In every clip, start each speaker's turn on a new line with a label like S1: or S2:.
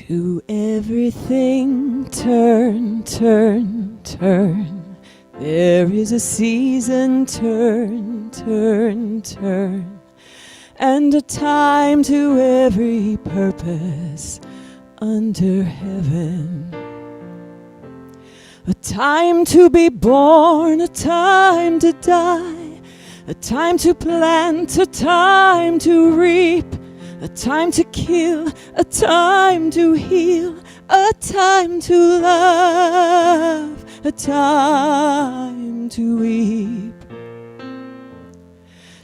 S1: To everything turn, turn, turn. There is a season, turn, turn, turn. And a time to every purpose under heaven. A time to be born, a time to die, a time to plant, a time to reap, a time to kill, a time to heal, a time to love, a time to weep.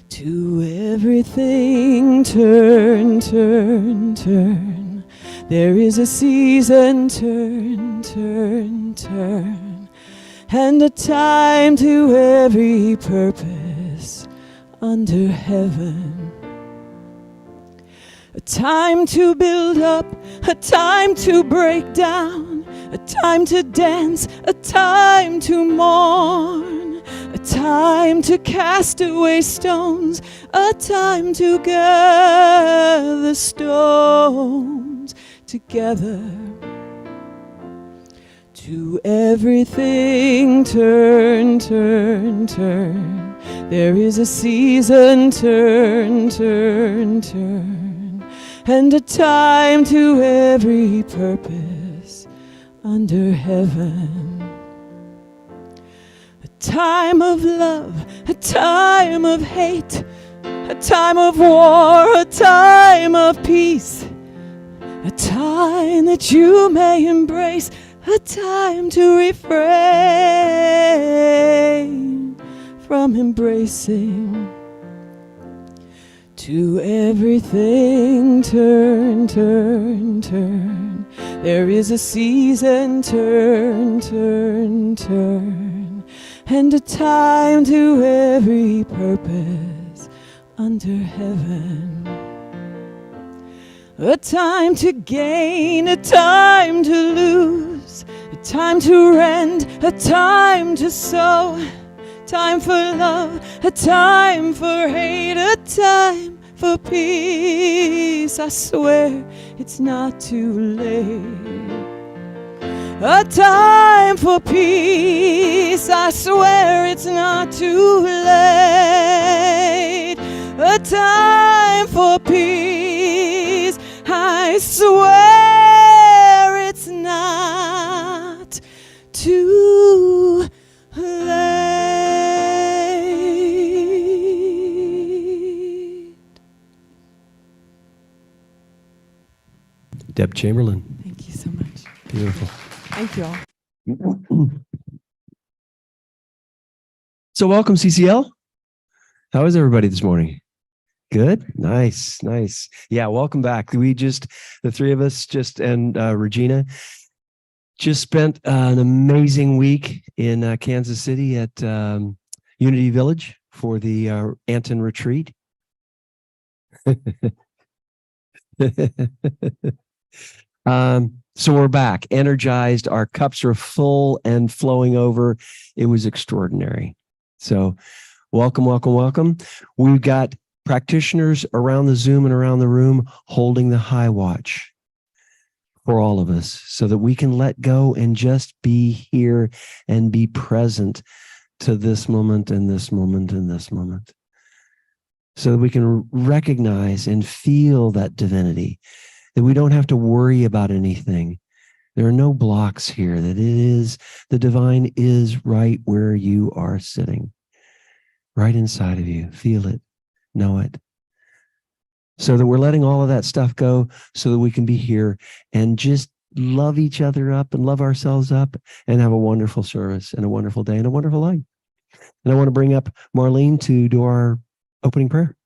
S1: To everything turn, turn, turn. There is a season, turn, turn, turn. And a time to every purpose under heaven. A time to build up, a time to break down, a time to dance, a time to mourn, a time to cast away stones, a time to gather stones together. To everything turn, turn, turn. There is a season, turn, turn, turn. And a time to every purpose under heaven. A time of love, a time of hate, a time of war, a time of peace, a time that you may embrace, a time to refrain from embracing. To everything turn, turn, turn. There is a season, turn, turn, turn. And a time to every purpose under heaven. A time to gain, a time to lose, a time to rend, a time to sow, time for love, a time for hate, a time for peace. I swear it's not too late. A time for peace. I swear it's not too late. A time for peace. I swear it's not too late.
S2: Deb Chamberlain.
S1: Thank you so much.
S2: Beautiful.
S1: Thank you all.
S2: So welcome, CCL. How is everybody this morning? Good? Nice, nice. Yeah, welcome back. The three of us and Regina just spent an amazing week in Kansas City at Unity Village for the ANTN retreat. So we're back, energized. Our cups are full and flowing over. It was extraordinary. So welcome, welcome, welcome. We've got practitioners around the Zoom and around the room holding the high watch for all of us so that we can let go and just be here and be present to this moment and this moment and this moment. So that we can recognize and feel that divinity, that we don't have to worry about anything. There are no blocks here, that the divine is right where you are sitting, right inside of you. Feel it, know it. So that we're letting all of that stuff go so that we can be here and just love each other up and love ourselves up and have a wonderful service and a wonderful day and a wonderful life. And I want to bring up Marlene to do our opening prayer.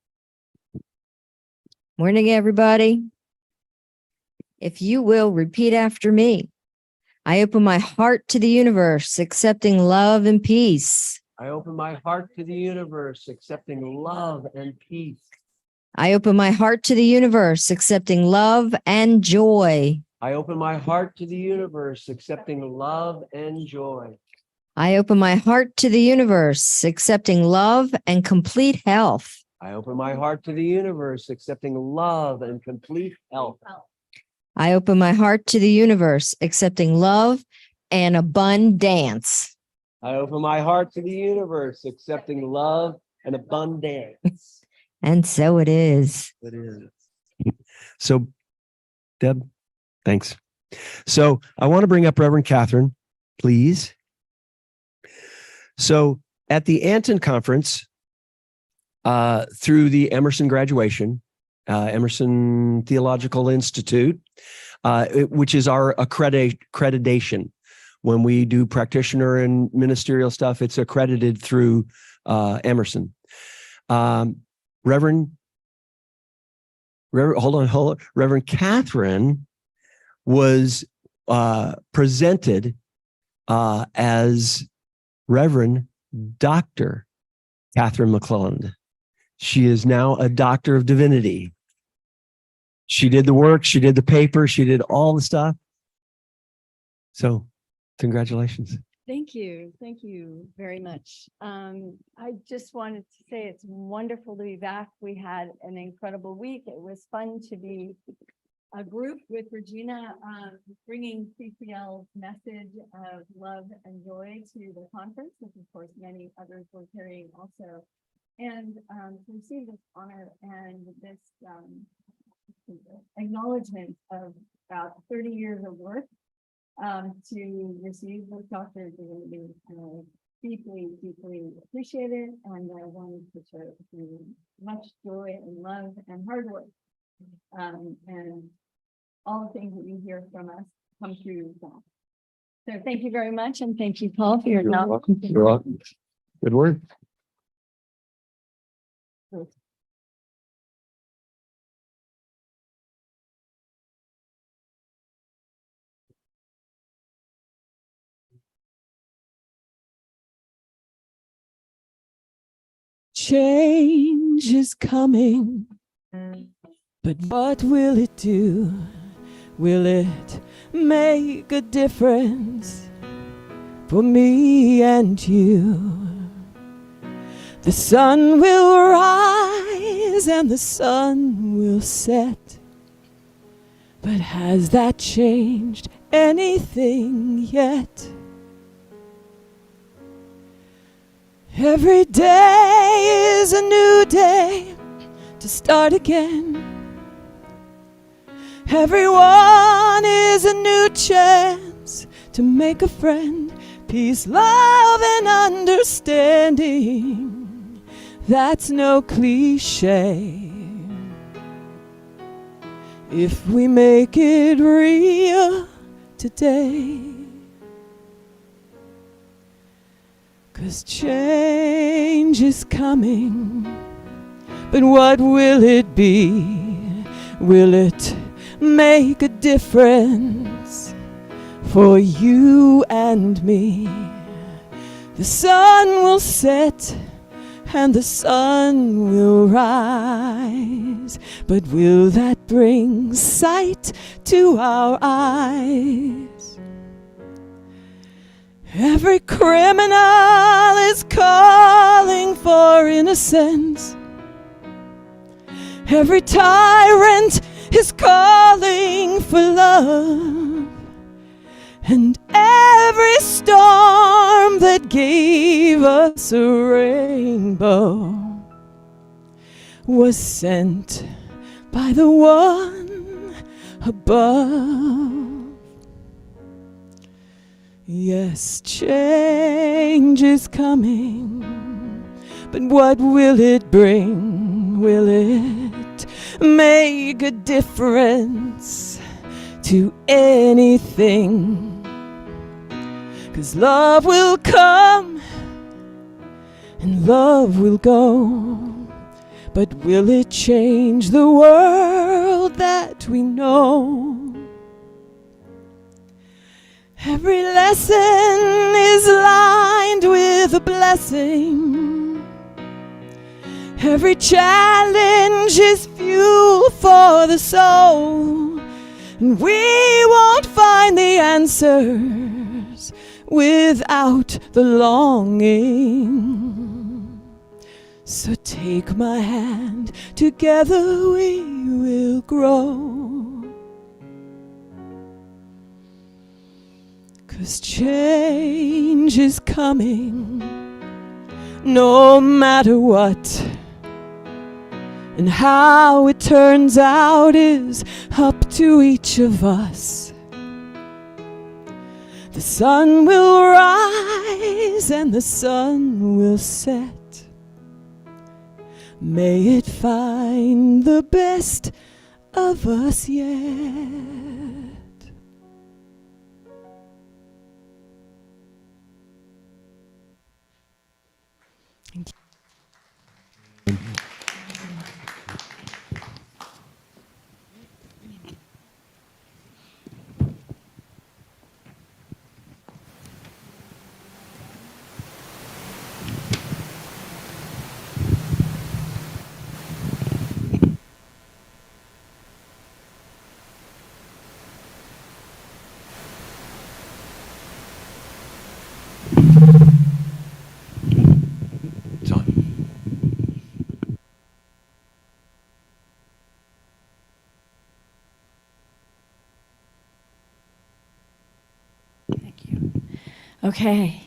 S3: Morning, everybody. If you will, repeat after me. I open my heart to the universe, accepting love and peace.
S2: I open my heart to the universe, accepting love and peace.
S3: I open my heart to the universe, accepting love and joy.
S2: I open my heart to the universe, accepting love and joy.
S3: I open my heart to the universe, accepting love and complete health.
S2: I open my heart to the universe, accepting love and complete health.
S3: I open my heart to the universe, accepting love and abundance.
S2: I open my heart to the universe, accepting love and abundance.
S3: And so it is.
S2: It is. So, Deb, thanks. So I want to bring up Reverend Katherine, please. So at the ANTN Conference, through the Emerson graduation, Emerson Theological Institute, which is our accreditation. When we do practitioner and ministerial stuff, it's accredited through Emerson. Reverend Katherine was presented as Reverend Doctor Katherine McClelland. She is now a Doctor of Divinity. She did the work, she did the paper, she did all the stuff. So, congratulations.
S4: Thank you. Thank you very much. I just wanted to say it's wonderful to be back. We had an incredible week. It was fun to be a group with Regina, bringing CCL's message of love and joy to the conference, which of course many others were carrying also. And to receive this honor and this acknowledgement of about 30 years of work, to receive this doctorate divinity, deeply, deeply appreciated, and I wanted to share it with you. Much joy and love and hard work, and all the things that you hear from us come through that. So thank you very much, and thank you, Paul, for your
S2: You're welcome. You're welcome. Good word.
S1: Change is coming, but what will it do? Will it make a difference for me and you? The sun will rise and the sun will set, but has that changed anything yet? Every day is a new day to start again. Everyone is a new chance to make a friend. Peace, love, and understanding. That's no cliche. If we make it real today. 'Cause change is coming, but what will it be? Will it make a difference for you and me? The sun will set and the sun will rise, but will that bring sight to our eyes? Every criminal is calling for innocence. Every tyrant is calling for love. And every storm that gave us a rainbow was sent by the one above. Yes, change is coming, but what will it bring? Will it make a difference to anything? 'Cause love will come and love will go, but will it change the world that we know? Every lesson is lined with a blessing. Every challenge is fuel for the soul. And we won't find the answers without the longing. So take my hand, together we will grow. 'cause change is coming, no matter what. And how it turns out is up to each of us. The sun will rise and the sun will set. May it find the best of us yet.
S2: It's on.
S4: Thank you. Okay.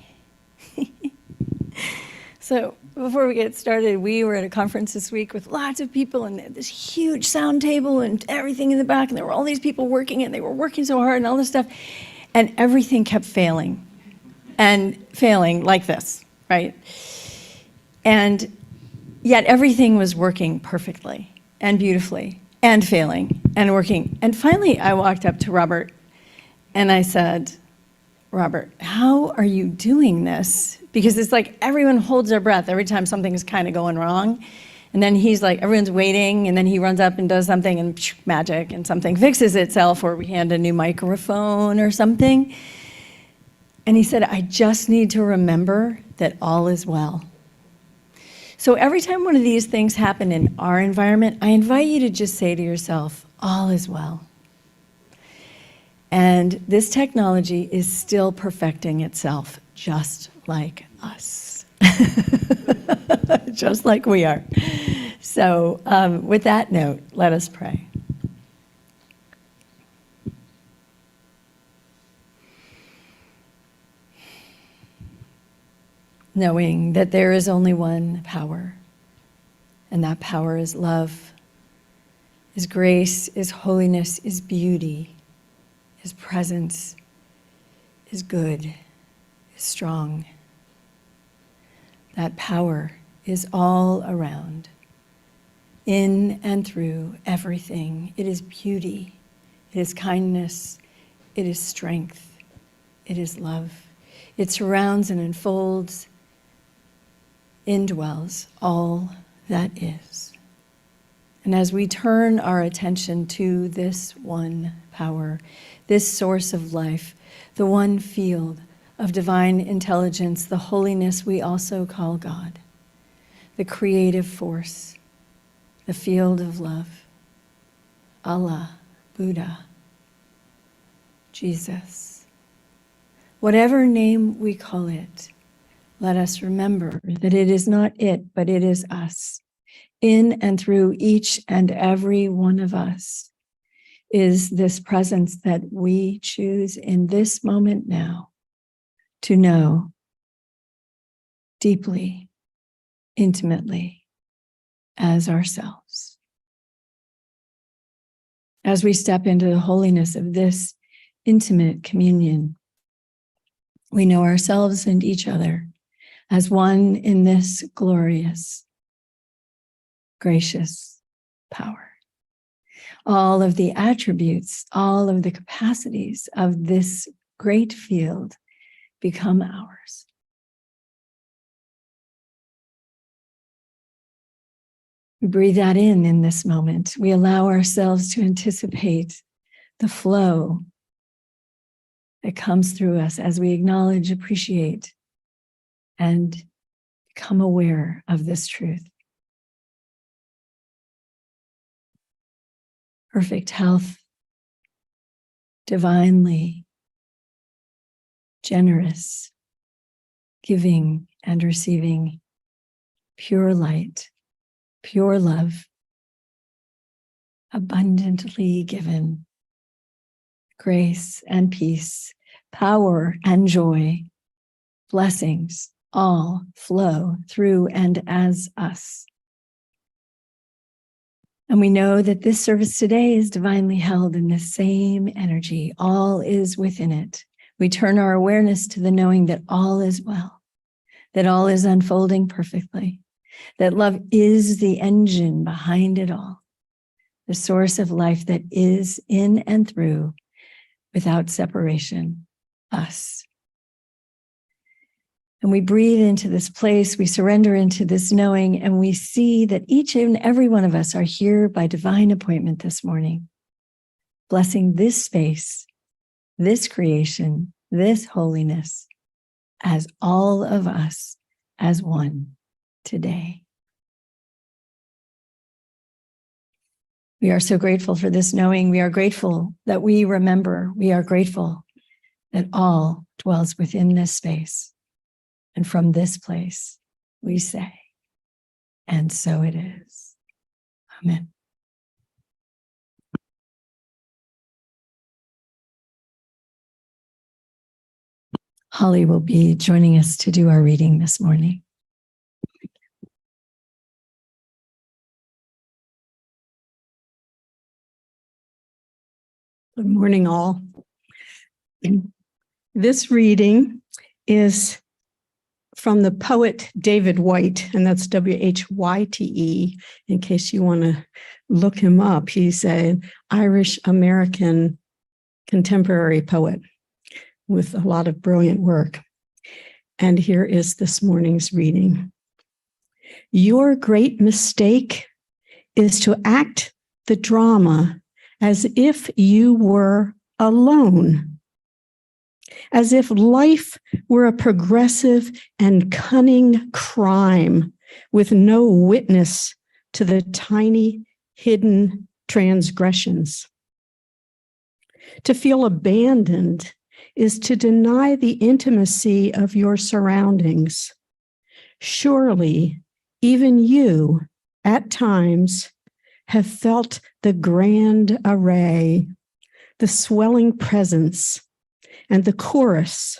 S4: So before we get started, we were at a conference this week with lots of people and this huge sound table and everything in the back. And there were all these people working and they were working so hard and all this stuff. And everything kept failing and failing like this, right? And yet everything was working perfectly and beautifully and failing and working. And finally, I walked up to Robert and I said, Robert, how are you doing this? Because it's like everyone holds their breath every time something's kind of going wrong. And then he's like, everyone's waiting, and then he runs up and does something, and psh, magic, and something fixes itself, or we hand a new microphone or something. And he said, I just need to remember that all is well. So every time one of these things happen in our environment, I invite you to just say to yourself, all is well. And this technology is still perfecting itself, just like us. Just like we are. So with that note, let us pray. Knowing that there is only one power, and that power is love, is grace, is holiness, is beauty, is presence, is good, is strong. That power is all around, in and through everything. It is beauty, it is kindness, it is strength, it is love. It surrounds and enfolds, indwells all that is. And as we turn our attention to this one power, this source of life, the one field of divine intelligence, the holiness we also call God, the creative force, the field of love, Allah, Buddha, Jesus. Whatever name we call it, let us remember that it is not it, but it is us. In and through each and every one of us is this presence that we choose in this moment now to know deeply, intimately as ourselves. As we step into the holiness of this intimate communion, we know ourselves and each other as one in this glorious, gracious power. All of the attributes, all of the capacities of this great field become ours. We breathe that in this moment. We allow ourselves to anticipate the flow that comes through us as we acknowledge, appreciate, and become aware of this truth. Perfect health, divinely generous, giving and receiving, pure light, pure love, abundantly given, grace and peace, power, and joy. Blessings all flow through and as us. And we know that this service today is divinely held in the same energy. All is within it. We turn our awareness to the knowing that all is well, that all is unfolding perfectly, that love is the engine behind it all, the source of life that is in and through, without separation, us. And we breathe into this place, we surrender into this knowing, and we see that each and every one of us are here by divine appointment this morning, blessing this space, this creation, this holiness, as all of us as one today. We are so grateful for this knowing. We are grateful that we remember. We are grateful that all dwells within this space. And from this place, we say, and so it is. Amen. Holly will be joining us to do our reading this morning.
S5: Good morning, all. This reading is from the poet David Whyte, and that's Whyte, in case you want to look him up. He's an Irish-American contemporary poet with a lot of brilliant work. And here is this morning's reading. Your great mistake is to act the drama as if you were alone, as if life were a progressive and cunning crime with no witness to the tiny hidden transgressions. To feel abandoned is to deny the intimacy of your surroundings. Surely, even you, at times, have felt the grand array, the swelling presence, and the chorus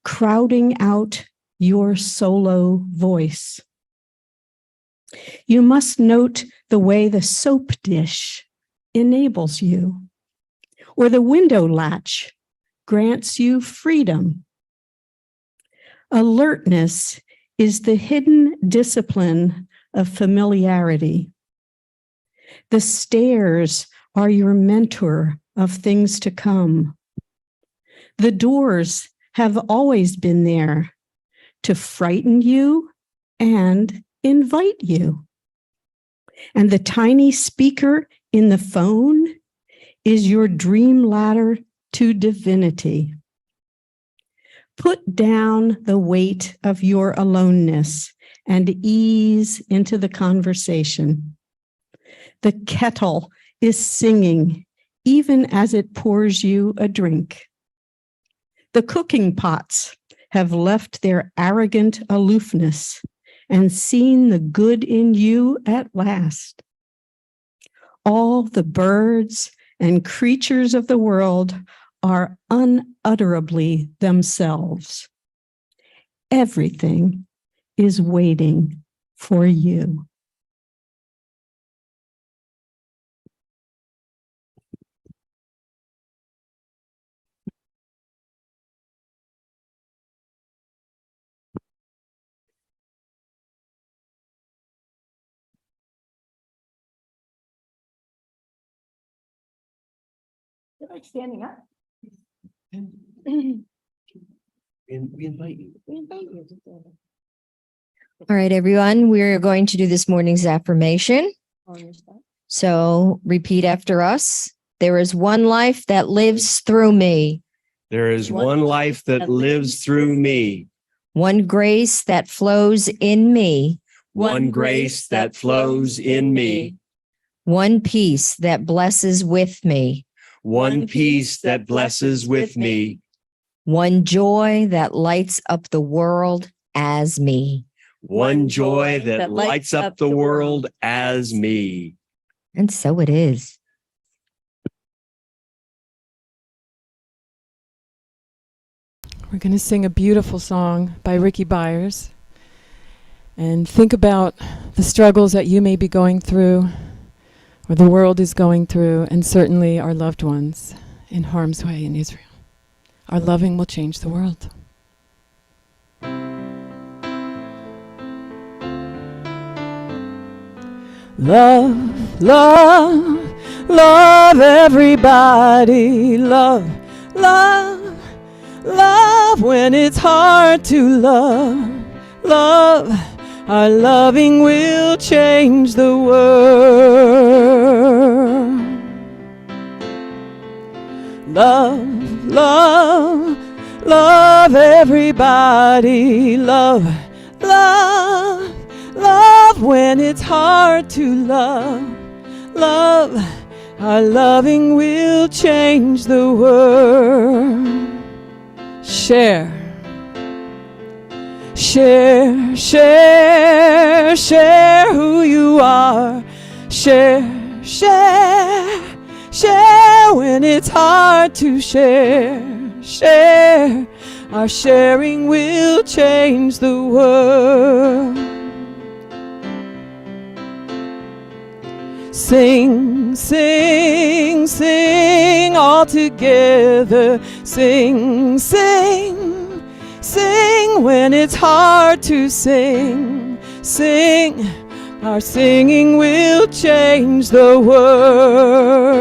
S5: crowding out your solo voice. You must note the way the soap dish enables you, or the window latch grants you freedom. Alertness is the hidden discipline of familiarity. The stairs are your mentor of things to come. The doors have always been there to frighten you and invite you. And the tiny speaker in the phone is your dream ladder to divinity. Put down the weight of your aloneness and ease into the conversation. The kettle is singing even as it pours you a drink. The cooking pots have left their arrogant aloofness and seen the good in you at last. All the birds and creatures of the world are unutterably themselves. Everything is waiting for you.
S4: You're like standing up.
S2: And we invite you.
S4: We invite you to stand up.
S3: All right, everyone, we're going to do this morning's affirmation.
S4: On your spot.
S3: So repeat after us. There is one life that lives through me,
S2: There is one life that lives through me,
S3: one grace that flows in me,
S2: one grace that flows in me,
S3: one peace that blesses with me,
S2: one peace that blesses with me,
S3: one joy that lights up the world as me.
S2: one joy that lights up the world as me.
S3: And so it is.
S1: we're going to sing a beautiful song by Ricky Byers and think about the struggles that you may be going through or the world is going through, and certainly our loved ones in harm's way in Israel. Our loving will change the world. Love, love, love everybody. Love, love, love when it's hard to love. Love, our loving will change the world. Love, love, love everybody. Love, love, love when it's hard to love. Love, our loving will change the world. Share. Share, share, share who you are. Share, share, share when it's hard to share. Share, our sharing will change the world. Sing, sing, sing all together. Sing, sing, sing when it's hard to sing. Sing, our singing will change the world.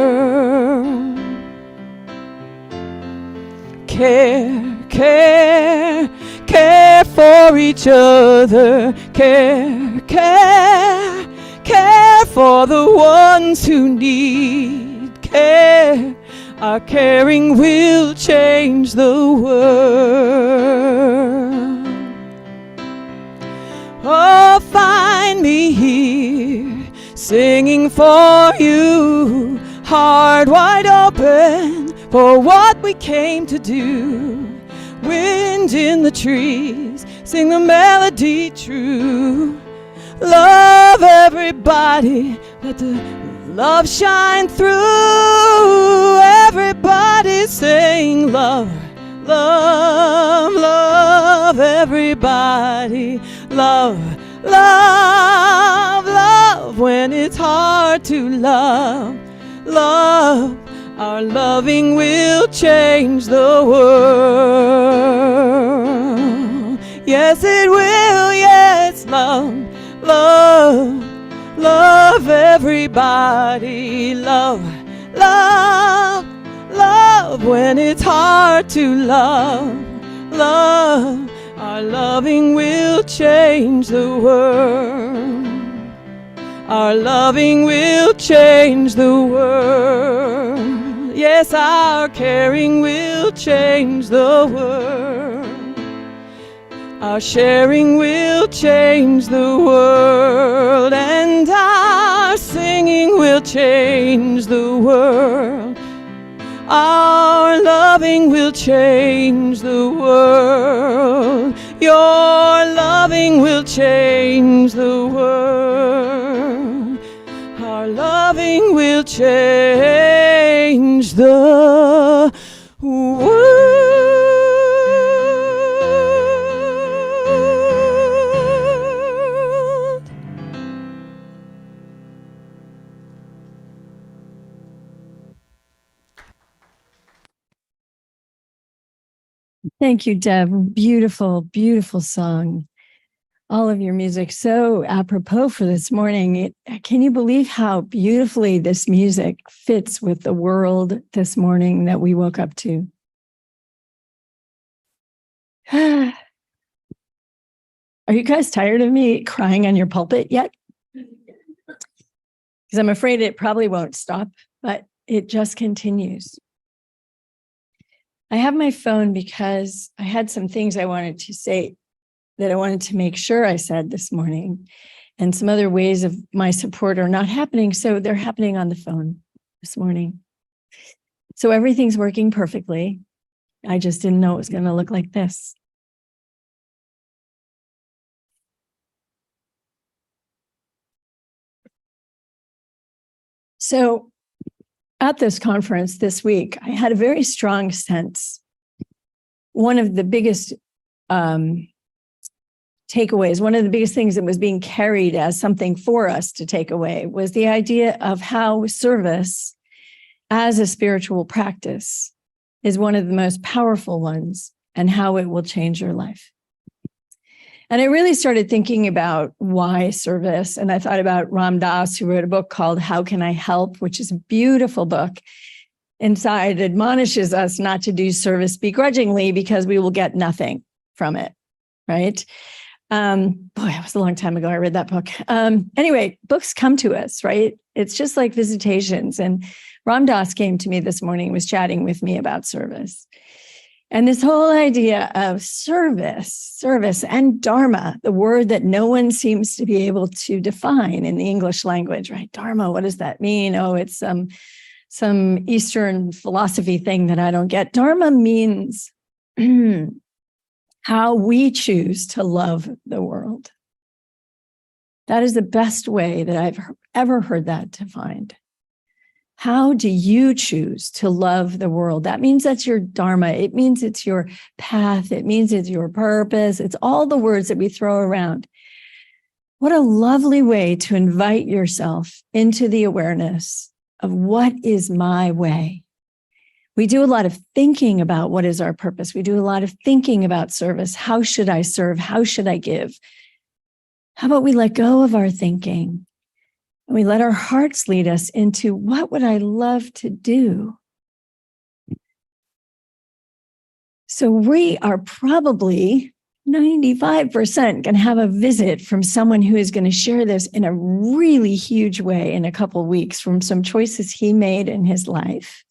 S1: Care, care, care for each other. Care, care, care for the ones who need care. Our caring will change the world. Oh, find me here, singing for you, heart wide open for what we came to do. Wind in the trees, sing the melody true. Love everybody, let the love shine through. Everybody sing love, love, love everybody. Love, love, love when it's hard to love. Love, our loving will change the world. Yes, it will, yes, love, love, love everybody. Love, love, love when it's hard to love. Love, our loving will change the world. Our loving will change the world. Yes, our caring will change the world. Our sharing will change the world, and our singing will change the world. Our loving will change the world. Your loving will change the world. Our loving will change the world.
S5: Thank you, Deb. Beautiful, beautiful song. All of your music so apropos for this morning. Can you believe how beautifully this music fits with the world this morning that we woke up to? Are you guys tired of me crying on your pulpit yet? Because I'm afraid it probably won't stop, but it just continues. I have my phone because I had some things I wanted to say that I wanted to make sure I said this morning, and some other ways of my support are not happening. So they're happening on the phone this morning. So everything's working perfectly. I just didn't know it was going to look like this. So at this conference this week, I had a very strong sense
S4: one of the biggest takeaways, one of the biggest things that was being carried as something for us to take away was the idea of how service as a spiritual practice is one of the most powerful ones and how it will change your life. And I really started thinking about why service. And I thought about Ram Dass, who wrote a book called How Can I Help, which is a beautiful book. Inside it admonishes us not to do service begrudgingly because we will get nothing from it, right? Boy, it was a long time ago I read that book. Anyway, books come to us, right? It's just like visitations. And Ram Dass came to me this morning, was chatting with me about service. And this whole idea of service and dharma, the word that no one seems to be able to define in the English language, right? Dharma, what does that mean? Oh, it's some Eastern philosophy thing that I don't get. Dharma means how we choose to love the world. That is the best way that I've ever heard that defined. How do you choose to love the world? That means that's your dharma. It means it's your path. It means it's your purpose. It's all the words that we throw around. What a lovely way to invite yourself into the awareness of what is my way. We do a lot of thinking about what is our purpose. We do a lot of thinking about service. How should I serve? How should I give? How about we let go of our thinking? And we let our hearts lead us into what would I love to do? So we are probably 95% going to have a visit from someone who is going to share this in a really huge way in a couple of weeks from some choices he made in his life.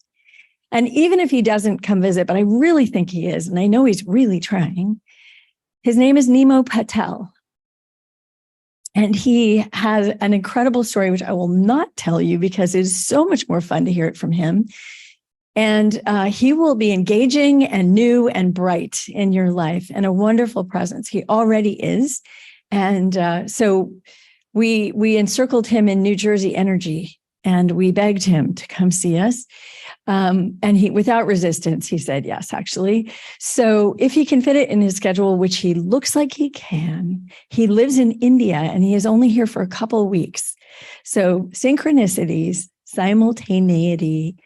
S4: And even if he doesn't come visit, but I really think he is, and I know he's really trying, his name is Nemo Patel. And he has an incredible story, which I will not tell you because it is so much more fun to hear it from him. And he will be engaging and new and bright in your life and a wonderful presence. He already is. And so we encircled him in New Jersey energy and we begged him to come see us. And he, without resistance, he said yes, actually. So if he can fit it in his schedule, which he looks like he can, he lives in India and he is only here for a couple of weeks. So synchronicities, simultaneity,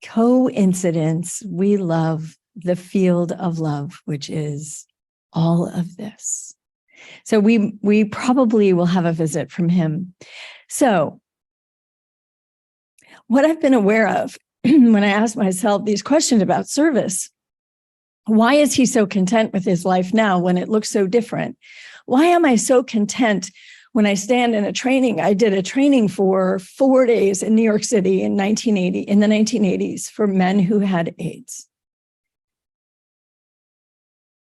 S4: coincidence, we love the field of love, which is all of this. So we probably will have a visit from him. So what I've been aware of when I ask myself these questions about service, why is he so content with his life now when it looks so different? Why am I so content when I stand in a training? I did a training for 4 days in New York City in the 1980s for men who had AIDS.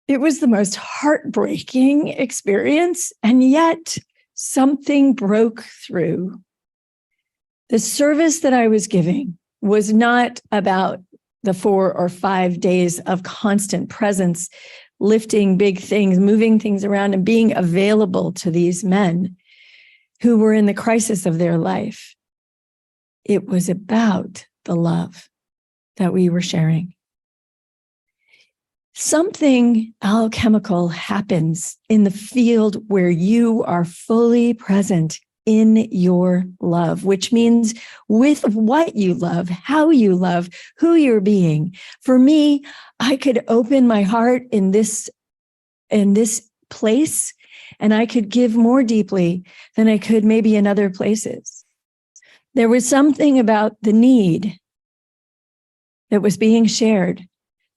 S4: It was the most heartbreaking experience, and yet something broke through. The service that I was giving was not about the 4 or 5 days of constant presence, lifting big things, moving things around, and being available to these men who were in the crisis of their life. It was about the love that we were sharing. Something alchemical happens in the field where you are fully present in your love, which means with what you love, how you love, who you're being. For me, I could open my heart in this place, and I could give more deeply than I could maybe in other places. There was something about the need that was being shared,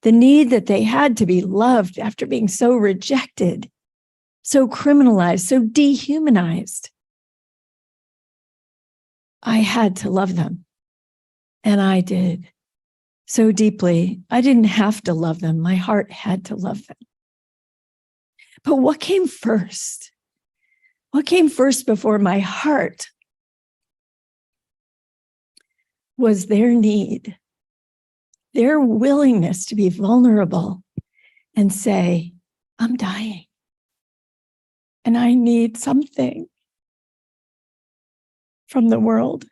S4: the need that they had to be loved after being so rejected, so criminalized, so dehumanized. I had to love them, and I did so deeply. I didn't have to love them. My heart had to love them. But what came first? What came first before my heart was their need, their willingness to be vulnerable and say, I'm dying and I need something from the world.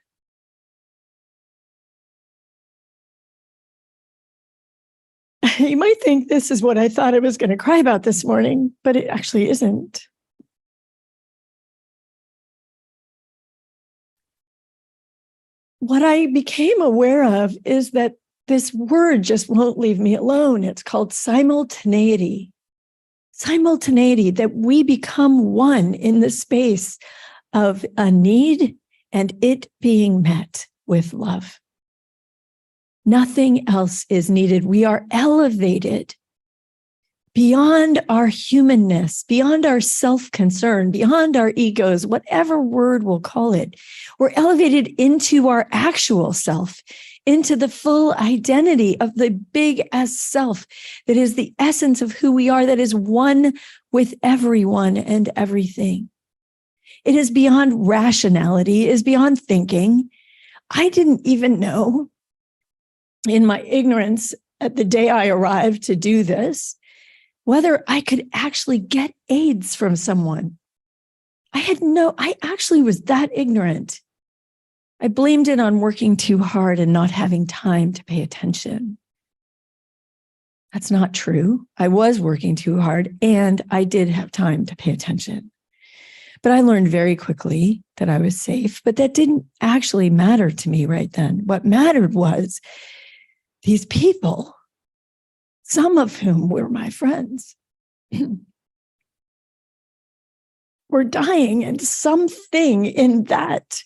S4: You might
S5: might think this is what I thought I was going to cry about this morning, but it actually isn't. What I became aware of is that this word just won't leave me alone. It's called simultaneity. Simultaneity, that we become one in the space of a need and it being met with love. Nothing else is needed. We are elevated beyond our humanness, beyond our self-concern, beyond our egos, whatever word we'll call it. We're elevated into our actual self, into the full identity of the big S self that is the essence of who we are, that is one with everyone and everything. It is beyond rationality, it is beyond thinking. I didn't even know, in my ignorance at the day I arrived to do this, whether I could actually get AIDS from someone. I actually was that ignorant. I blamed it on working too hard and not having time to pay attention. That's not true. I was working too hard and I did have time to pay attention. But I learned very quickly that I was safe, but that didn't actually matter to me right then. What mattered was these people, some of whom were my friends, were dying, and something in that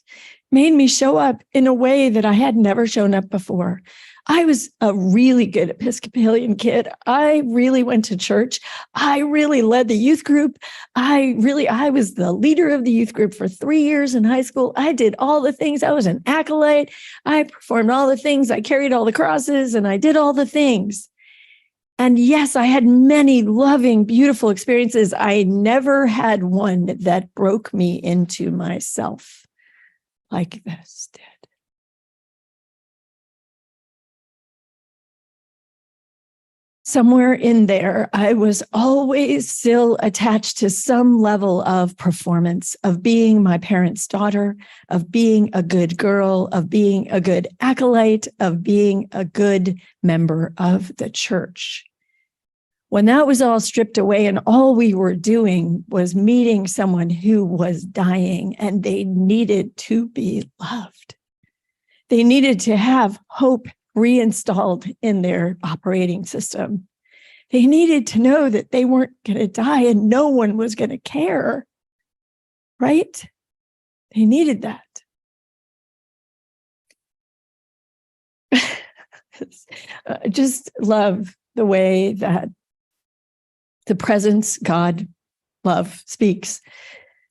S5: made me show up in a way that I had never shown up before. I was a really good Episcopalian kid. I really went to church. I really led the youth group. I was the leader of the youth group for 3 years in high school. I did all the things. I was an acolyte. I performed all the things. I carried all the crosses and I did all the things. And yes, I had many loving, beautiful experiences. I never had one that broke me into myself like this did. Somewhere in there, I was always still attached to some level of performance, of being my parents' daughter, of being a good girl, of being a good acolyte, of being a good member of the church. When that was all stripped away and all we were doing was meeting someone who was dying and they needed to be loved. They needed to have hope reinstalled in their operating system. They needed to know that they weren't going to die and no one was going to care, right? They needed that. I just love the way that the presence, God, love speaks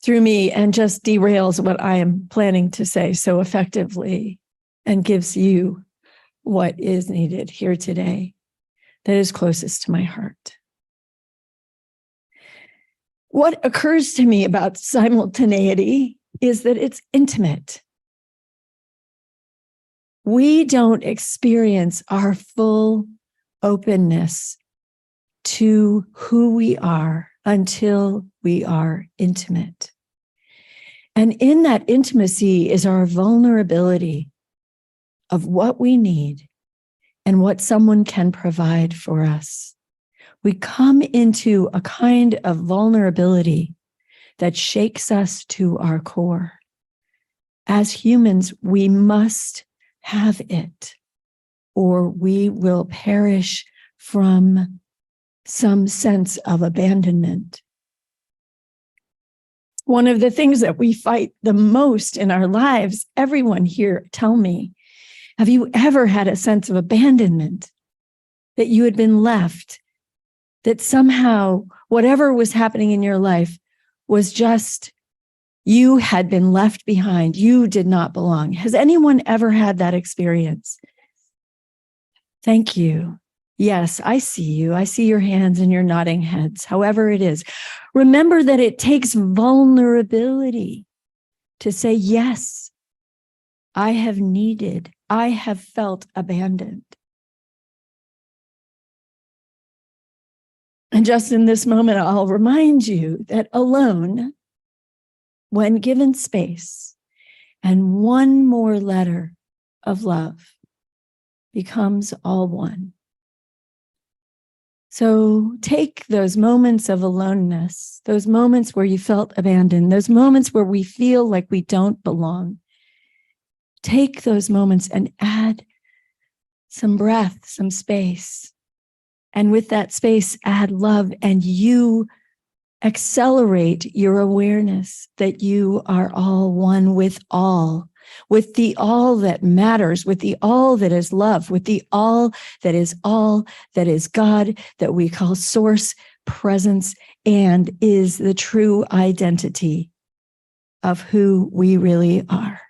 S5: through me and just derails what I am planning to say so effectively and gives you what is needed here today that is closest to my heart. What occurs to me about simultaneity is that it's intimate. We don't experience our full openness to who we are until we are intimate. And in that intimacy is our vulnerability of what we need and what someone can provide for us. We come into a kind of vulnerability that shakes us to our core. As humans, we must have it, or we will perish from some sense of abandonment. One of the things that we fight the most in our lives, everyone here, tell me, have you ever had a sense of abandonment, that you had been left, that somehow whatever was happening in your life was just, you had been left behind, you did not belong? Has anyone ever had that experience? Thank you. Yes, I see you. I see your hands and your nodding heads, however it is. Remember that it takes vulnerability to say, yes, I have needed, I have felt abandoned. And just in this moment, I'll remind you that alone, when given space and one more letter of love, becomes all one. So take those moments of aloneness, those moments where you felt abandoned, those moments where we feel like we don't belong. Take those moments and add some breath, some space. And with that space, add love, and you accelerate your awareness that you are all one with the all that matters, with the all that is love, with the all that is God, that we call source, presence, and is the true identity of who we really are.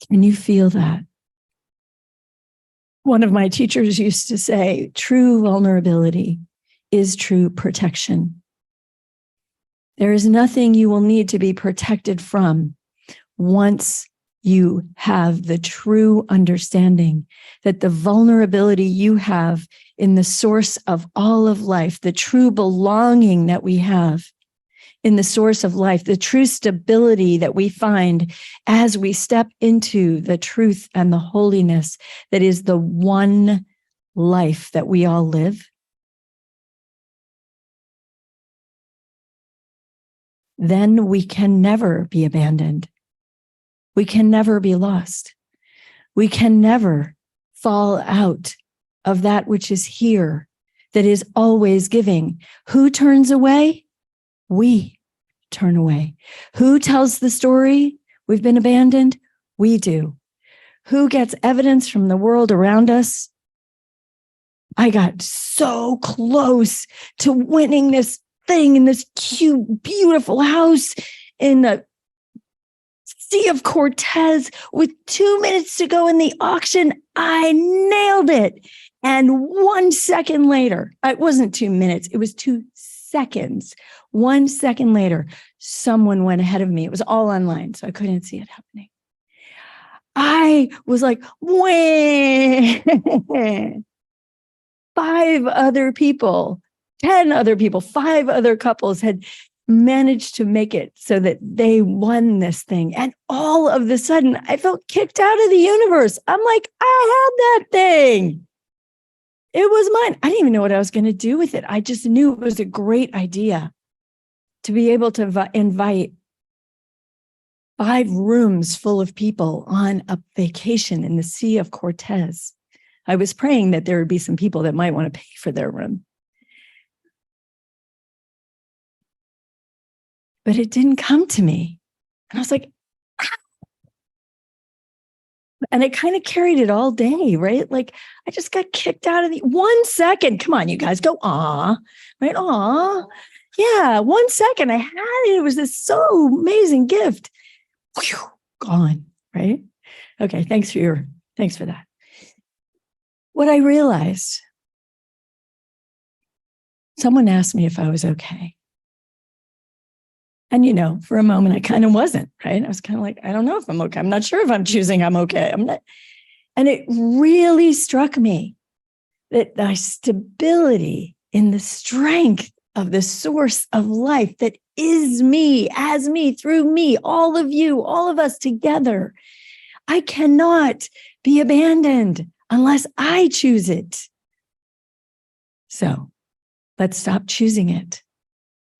S5: Can you feel that? One of my teachers used to say, true vulnerability is true protection. There is nothing you will need to be protected from once you have the true understanding that the vulnerability you have in the source of all of life, the true belonging that we have in the source of life, the true stability that we find as we step into the truth and the holiness that is the one life that we all live. Then we can never be abandoned. We can never be lost. We can never fall out of that which is here, that is always giving. Who turns away? We turn away. Who tells the story? We've been abandoned. We do. Who gets evidence from the world around us? I got so close to winning this thing in this cute, beautiful house in the Sea of Cortez with 2 minutes to go in the auction. I nailed it. And 1 second later, it wasn't 2 minutes, it was 2 seconds. 1 second later, someone went ahead of me. It was all online, so I couldn't see it happening. I was like, wah! 5 other people, 10 other people, 5 other couples had managed to make it so that they won this thing. And all of a sudden, I felt kicked out of the universe. I'm like, I had that thing. It was mine. I didn't even know what I was going to do with it. I just knew it was a great idea to be able to invite 5 rooms full of people on a vacation in the Sea of Cortez. I was praying that there would be some people that might want to pay for their room. But it didn't come to me. And I was like, ah. And I kind of carried it all day, right? Like I just got kicked out of the 1 second. Come on, you guys, go, aw, right? Aw. Yeah, 1 second. I had it. It was this so amazing gift. Whew, gone, right? Okay, thanks for that. What I realized, someone asked me if I was okay. And, for a moment, I kind of wasn't, right? I was kind of like, I don't know if I'm okay. I'm not sure if I'm choosing I'm okay. I'm not. And it really struck me that the stability in the strength of the source of life that is me, as me, through me, all of you, all of us together. I cannot be abandoned unless I choose it. So let's stop choosing it.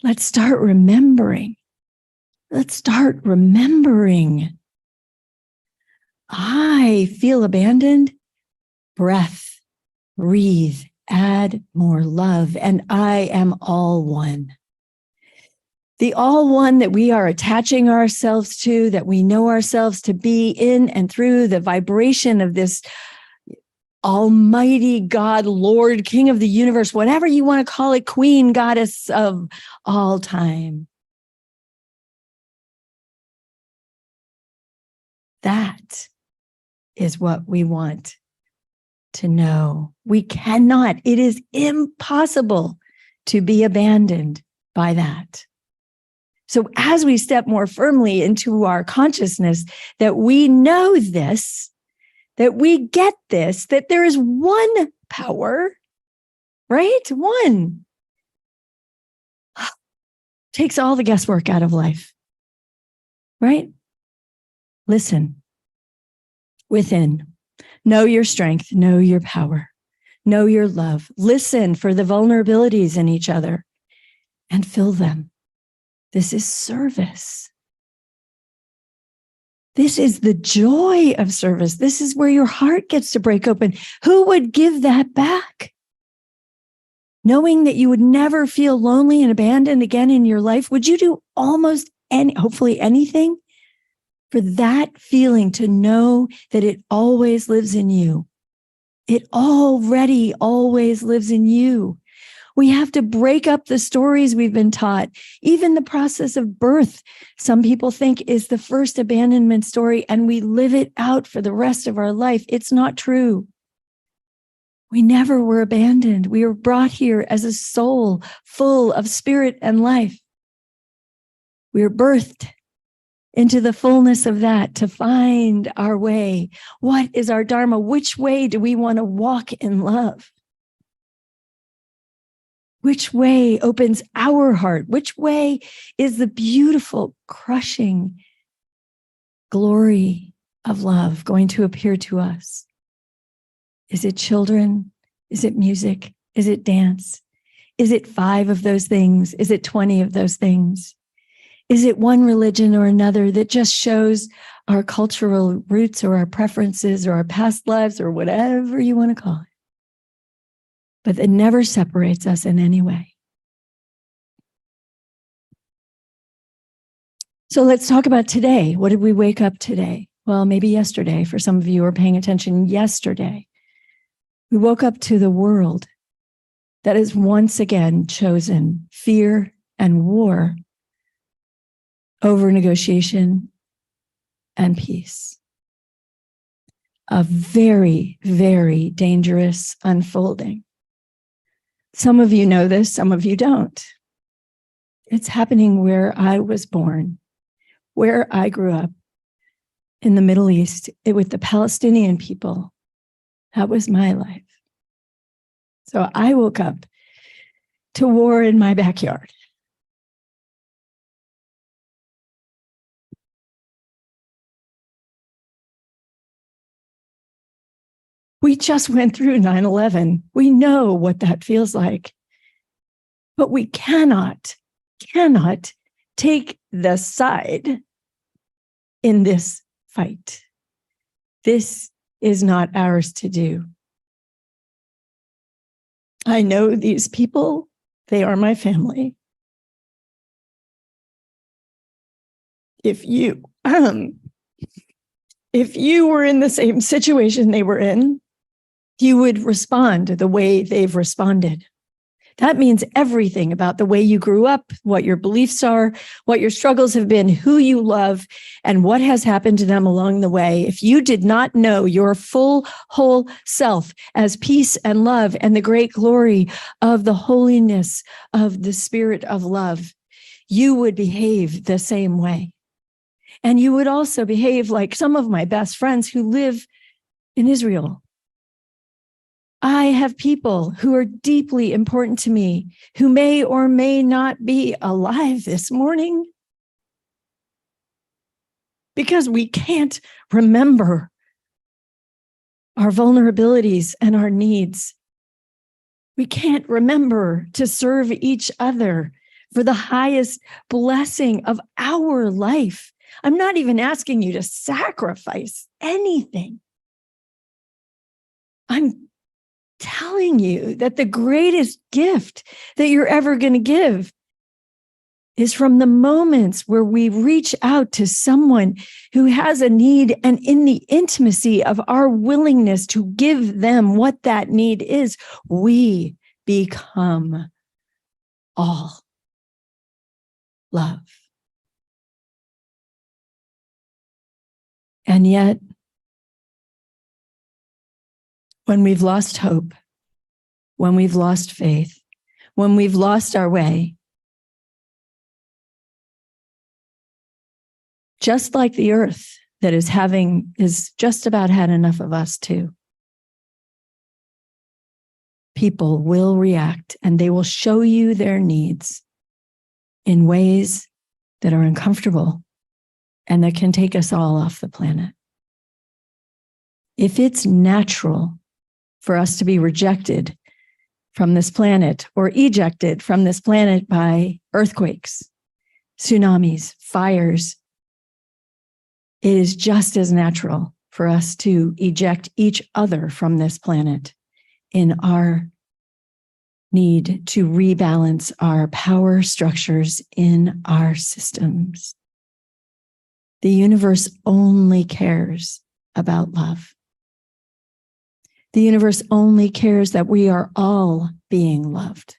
S5: Let's start remembering. I feel abandoned. Breath, breathe, add more love, and I am all one. The all one that we are attaching ourselves to, that we know ourselves to be in and through the vibration of this Almighty God, Lord, King of the universe, whatever you want to call it, Queen, Goddess of all time. That is what we want to know. We cannot, it is impossible to be abandoned by that. So as we step more firmly into our consciousness that we know this, that we get this, that there is one power, right? One. Takes all the guesswork out of life, right? Listen, within,
S6: Know your strength, know your power, know your love. Listen for the vulnerabilities in each other and fill them. This is service. This is the joy of service. This is where your heart gets to break open. Who would give that back? Knowing that you would never feel lonely and abandoned again in your life, would you do hopefully anything for that feeling to know that it always lives in you? It already always lives in you. We have to break up the stories we've been taught. Even the process of birth, some people think is the first abandonment story, and we live it out for the rest of our life. It's not true. We never were abandoned. We were brought here as a soul full of spirit and life. We were birthed into the fullness of that to find our way. What is our Dharma? Which way do we want to walk in love? Which way opens our heart? Which way is the beautiful, crushing glory of love going to appear to us? Is it children? Is it music? Is it dance? Is it 5 of those things? Is it 20 of those things? Is it one religion or another that just shows our cultural roots or our preferences or our past lives or whatever you want to call it? But that never separates us in any way. So let's talk about today. What did we wake up today? Well, maybe yesterday. For some of you who are paying attention, yesterday. We woke up to the world that has once again chosen fear and war over negotiation and peace. A very, very dangerous unfolding. Some of you know this, some of you don't. It's happening where I was born, where I grew up in the Middle East with the Palestinian people. That was my life. So I woke up to war in my backyard. We just went through 9/11. We know what that feels like. But we cannot take the side in this fight. This is not ours to do. I know these people, they are my family. If you were in the same situation they were in, you would respond the way they've responded. That means everything about the way you grew up, what your beliefs are, what your struggles have been, who you love, and what has happened to them along the way. If you did not know your full, whole self as peace and love and the great glory of the holiness of the spirit of love, you would behave the same way. And you would also behave like some of my best friends who live in Israel. I have people who are deeply important to me, who may or may not be alive this morning, because we can't remember our vulnerabilities and our needs. We can't remember to serve each other for the highest blessing of our life. I'm not even asking you to sacrifice anything. I'm telling you that the greatest gift that you're ever going to give is from the moments where we reach out to someone who has a need, and in the intimacy of our willingness to give them what that need is, we become all love. And yet, when we've lost hope, when we've lost faith, when we've lost our way, just like the earth that is just about had enough of us too. People will react, and they will show you their needs in ways that are uncomfortable and that can take us all off the planet. If it's natural for us to be rejected from this planet or ejected from this planet by earthquakes, tsunamis, fires, it is just as natural for us to eject each other from this planet in our need to rebalance our power structures in our systems. The universe only cares about love. The universe only cares that we are all being loved.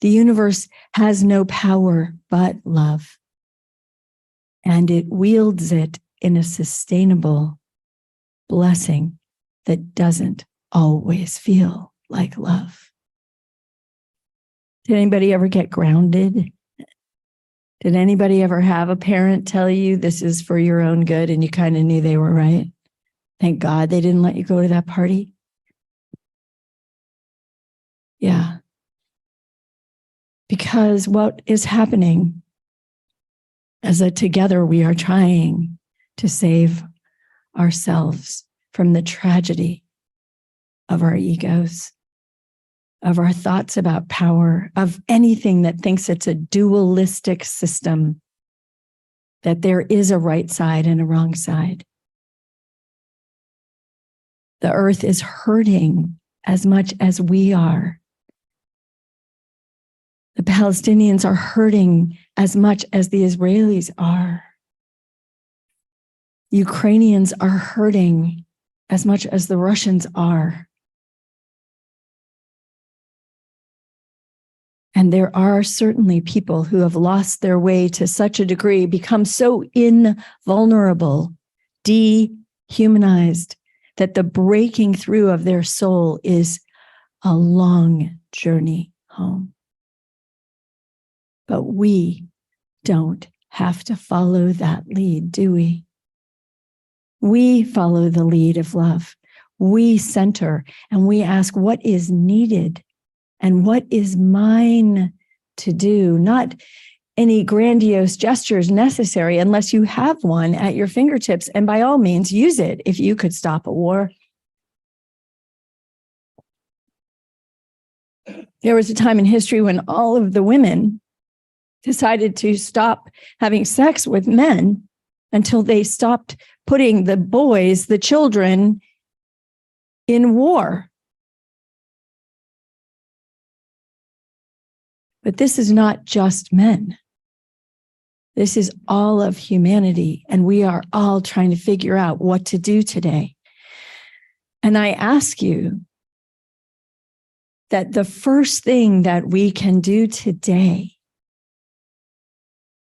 S6: The universe has no power but love, and it wields it in a sustainable blessing that doesn't always feel like love. Did anybody ever get grounded? Did anybody ever have a parent tell you this is for your own good and you kind of knew they were right? Thank God they didn't let you go to that party. Yeah. Because what is happening is that together we are trying to save ourselves from the tragedy of our egos, of our thoughts about power, of anything that thinks it's a dualistic system, that there is a right side and a wrong side. The earth is hurting as much as we are. The Palestinians are hurting as much as the Israelis are. Ukrainians are hurting as much as the Russians are. And there are certainly people who have lost their way to such a degree, become so invulnerable, dehumanized, that the breaking through of their soul is a long journey home. But we don't have to follow that lead, do we? We follow the lead of love. We center and we ask what is needed and what is mine to do, not any grandiose gestures necessary unless you have one at your fingertips. And by all means, use it if you could stop a war. There was a time in history when all of the women decided to stop having sex with men until they stopped putting the boys, the children, in war. But this is not just men. This is all of humanity, and we are all trying to figure out what to do today. And I ask you that the first thing that we can do today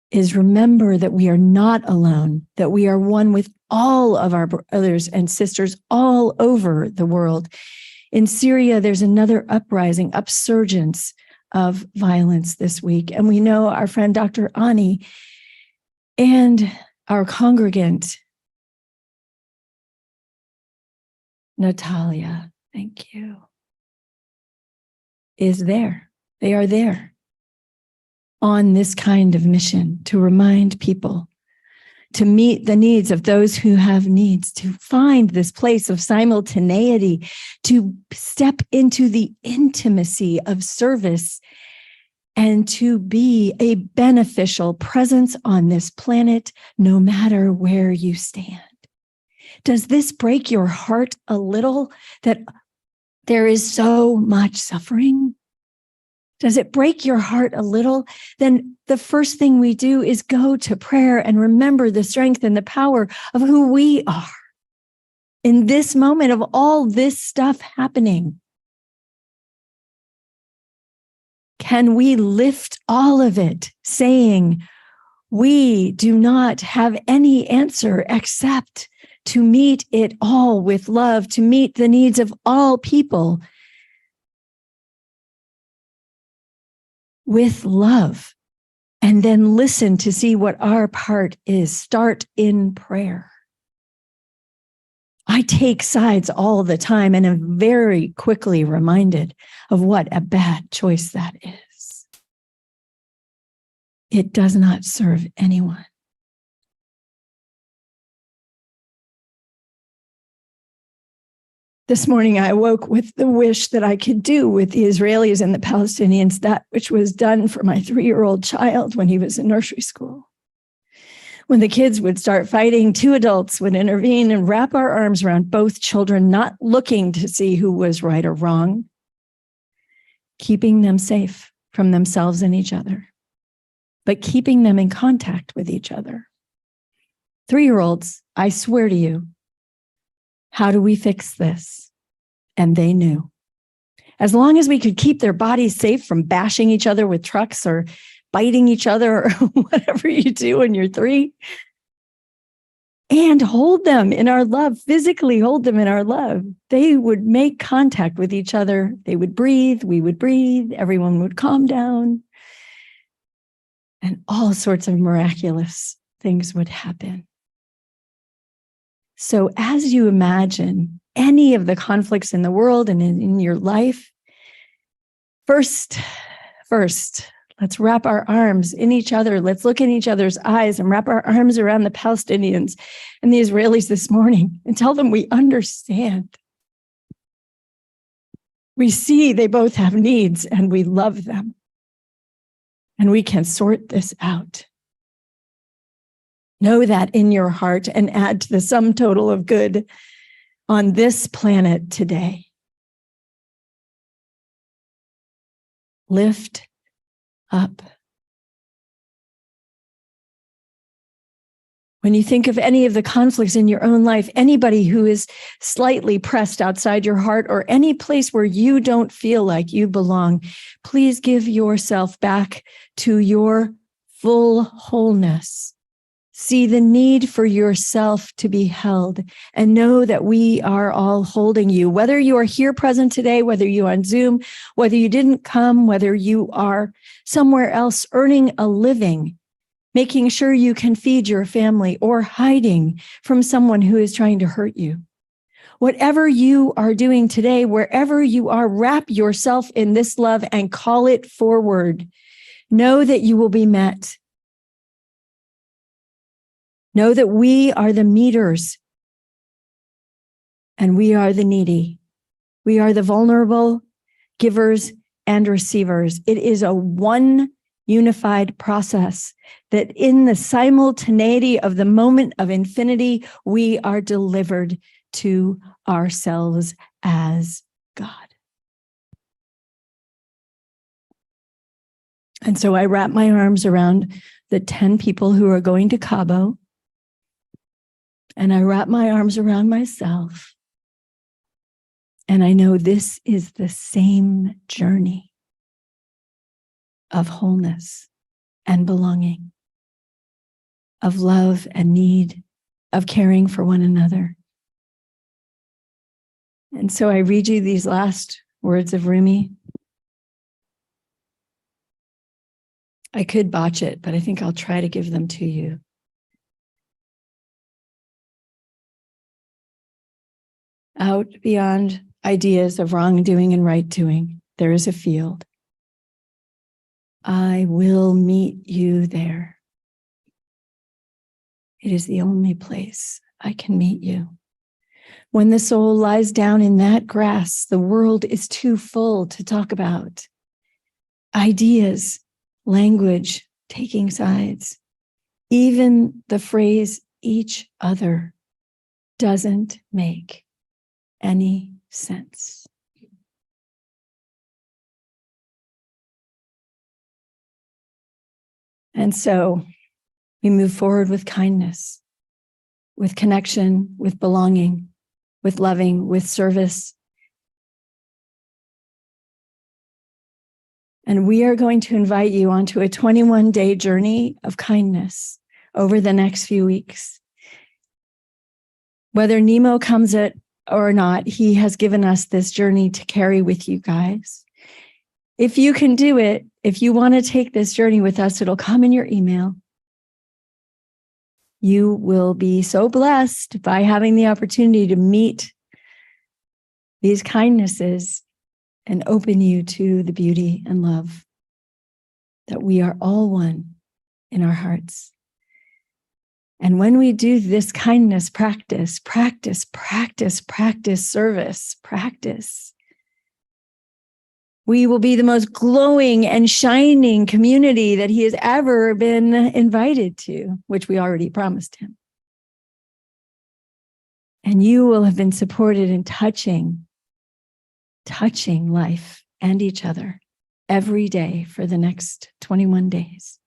S6: is remember that we are not alone, that we are one with all of our brothers and sisters all over the world. In Syria, there's another uprising, upsurgence of violence this week. And we know our friend Dr. Ani and our congregant, Natalia, thank you, is there. They are there on this kind of mission to remind people, to meet the needs of those who have needs, to find this place of simultaneity, to step into the intimacy of service, and to be a beneficial presence on this planet, no matter where you stand. Does this break your heart a little that there is so much suffering? Does it break your heart a little? Then the first thing we do is go to prayer and remember the strength and the power of who we are in this moment of all this stuff happening. Can we lift all of it, saying, we do not have any answer except to meet it all with love, to meet the needs of all people with love, and then listen to see what our part is. Start in prayer. I take sides all the time and am very quickly reminded of what a bad choice that is. It does not serve anyone. This morning, I awoke with the wish that I could do with the Israelis and the Palestinians that which was done for my 3-year-old child when he was in nursery school. When the kids would start fighting, 2 adults would intervene and wrap our arms around both children, not looking to see who was right or wrong, keeping them safe from themselves and each other, but keeping them in contact with each other. 3-year-olds, I swear to you, how do we fix this? And they knew. As long as we could keep their bodies safe from bashing each other with trucks or biting each other or whatever you do when you're 3, and hold them in our love, physically hold them in our love, they would make contact with each other. They would breathe, we would breathe, everyone would calm down, and all sorts of miraculous things would happen. So as you imagine any of the conflicts in the world and in your life, first, let's wrap our arms in each other. Let's look in each other's eyes and wrap our arms around the Palestinians and the Israelis this morning and tell them we understand. We see they both have needs and we love them. And we can sort this out. Know that in your heart and add to the sum total of good on this planet today. Lift up. When you think of any of the conflicts in your own life, anybody who is slightly pressed outside your heart or any place where you don't feel like you belong, please give yourself back to your full wholeness. See the need for yourself to be held and know that we are all holding you. Whether you are here present today, whether you are on Zoom, whether you didn't come, whether you are somewhere else earning a living, making sure you can feed your family or hiding from someone who is trying to hurt you. Whatever you are doing today, wherever you are, wrap yourself in this love and call it forward. Know that you will be met. Know that we are the meters and we are the needy. We are the vulnerable givers and receivers. It is a one unified process that in the simultaneity of the moment of infinity, we are delivered to ourselves as God. And so I wrap my arms around the 10 people who are going to Cabo. And I wrap my arms around myself. And I know this is the same journey of wholeness and belonging, of love and need, of caring for one another. And so I read you these last words of Rumi. I could botch it, but I think I'll try to give them to you. Out beyond ideas of wrongdoing and right doing, there is a field. I will meet you there. It is the only place I can meet you. When the soul lies down in that grass, the world is too full to talk about. Ideas, language, taking sides. Even the phrase each other doesn't make any sense. And so we move forward with kindness, with connection, with belonging, with loving, with service. And we are going to invite you onto a 21-day journey of kindness over the next few weeks. Whether Nemo comes at or not, he has given us this journey to carry with you guys. If you can do it, if you want to take this journey with us, it'll come in your email. You will be so blessed by having the opportunity to meet these kindnesses and open you to the beauty and love that we are all one in our hearts. And when we do this kindness practice, service, practice, we will be the most glowing and shining community that he has ever been invited to, which we already promised him. And you will have been supported in touching life and each other every day for the next 21 days.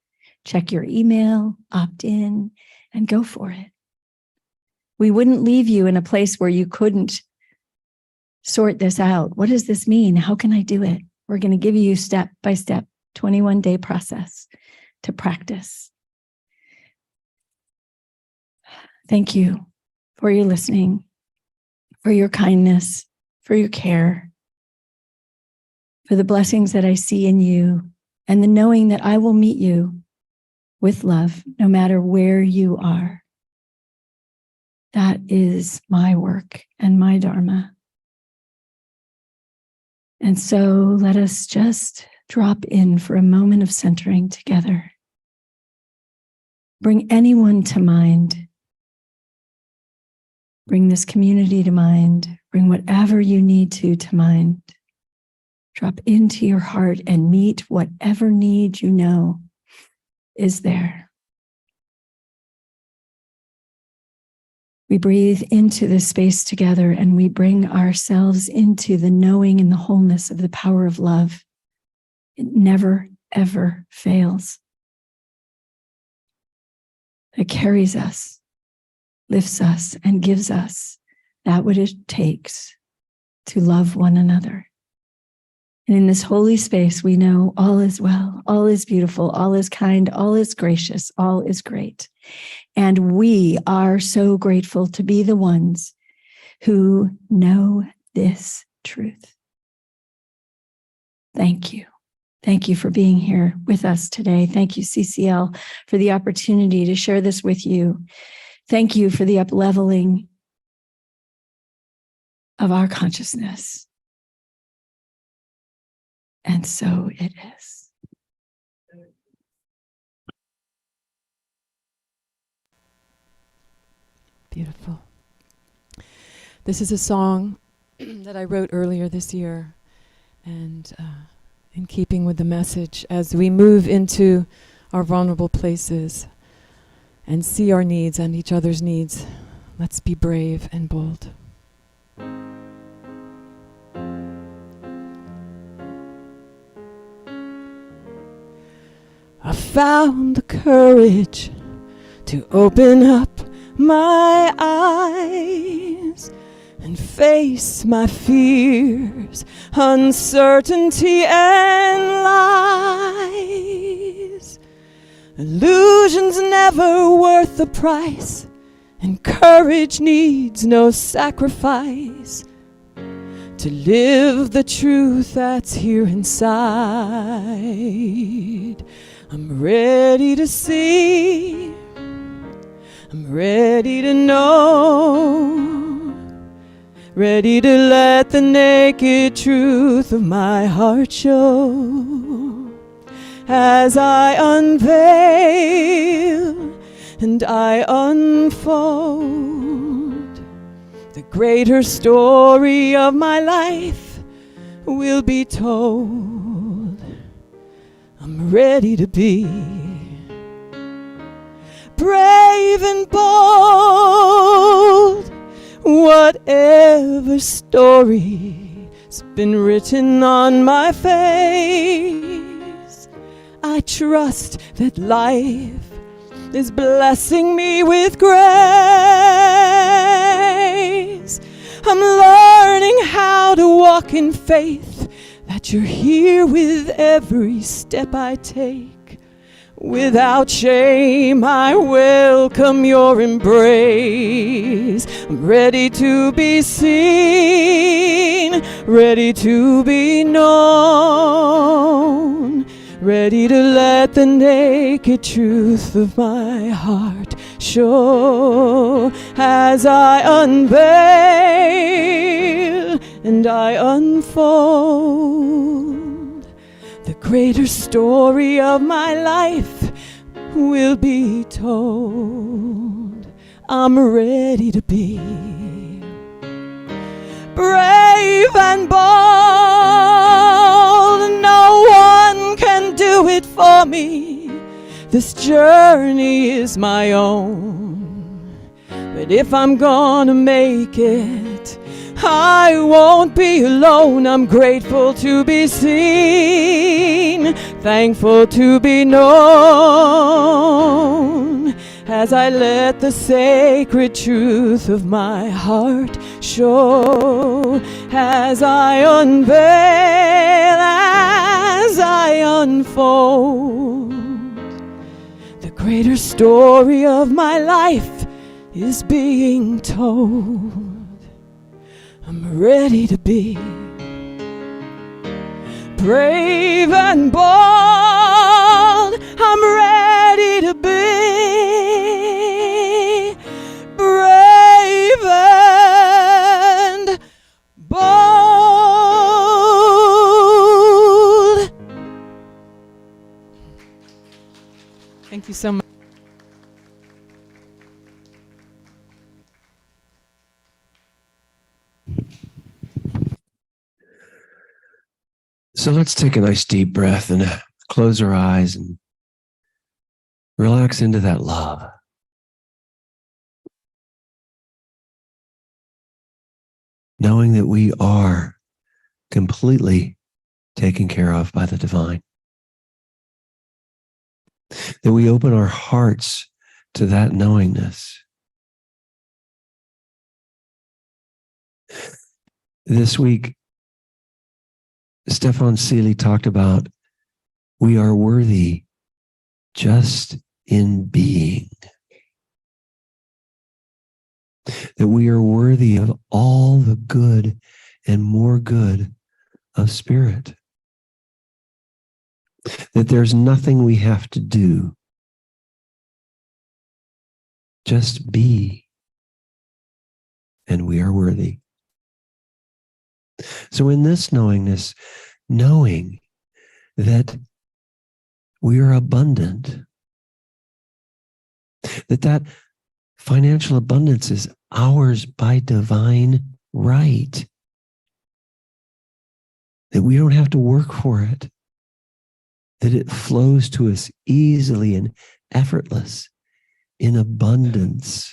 S6: Check your email, opt in, and go for it. We wouldn't leave you in a place where you couldn't sort this out. What does this mean? How can I do it? We're going to give you step-by-step 21-day process to practice. Thank you for your listening, for your kindness, for your care, for the blessings that I see in you, and the knowing that I will meet you with love, no matter where you are. That is my work and my dharma. And so let us just drop in for a moment of centering together. Bring anyone to mind. Bring this community to mind. Bring whatever you need to mind. Drop into your heart and meet whatever need you know is there. We breathe into this space together and we bring ourselves into the knowing and the wholeness of the power of love. It never, ever fails. It carries us, lifts us, and gives us that what it takes to love one another. And in this holy space, we know all is well, all is beautiful, all is kind, all is gracious, all is great. And we are so grateful to be the ones who know this truth. Thank you. Thank you for being here with us today. Thank you, CCL, for the opportunity to share this with you. Thank you for the up-leveling of our consciousness. And so it is.
S1: Beautiful. This is a song that I wrote earlier this year, and in keeping with the message, as we move into our vulnerable places and see our needs and each other's needs, let's be brave and bold. I found the courage to open up my eyes and face my fears, uncertainty and lies. Illusion's never worth the price, and courage needs no sacrifice to live the truth that's here inside. I'm ready to see, I'm ready to know, ready to let the naked truth of my heart show. As I unveil and I unfold, the greater story of my life will be told. I'm ready to be brave and bold. Whatever story's been written on my face, I trust that life is blessing me with grace. I'm learning how to walk in faith, that you're here with every step I take. Without shame, I welcome your embrace. I'm ready to be seen, ready to be known, ready to let the naked truth of my heart show. As I unveil and I unfold, the greater story of my life will be told. I'm ready to be brave and bold. No one can do it for me. This journey is my own. But if I'm gonna make it, I won't be alone. I'm grateful to be seen, thankful to be known, as I let the sacred truth of my heart show, as I unveil, as I unfold. The greater story of my life is being told. I'm ready to be brave and bold. I'm ready to be brave and bold. Thank you so much.
S2: So let's take a nice deep breath and close our eyes and relax into that love. Knowing that we are completely taken care of by the divine. That we open our hearts to that knowingness. This week, Stefan Seeley talked about we are worthy just in being. That we are worthy of all the good and more good of spirit. That there's nothing we have to do. Just be. And we are worthy. So in this knowingness, knowing that we are abundant, that financial abundance is ours by divine right, that we don't have to work for it, that it flows to us easily and effortless in abundance.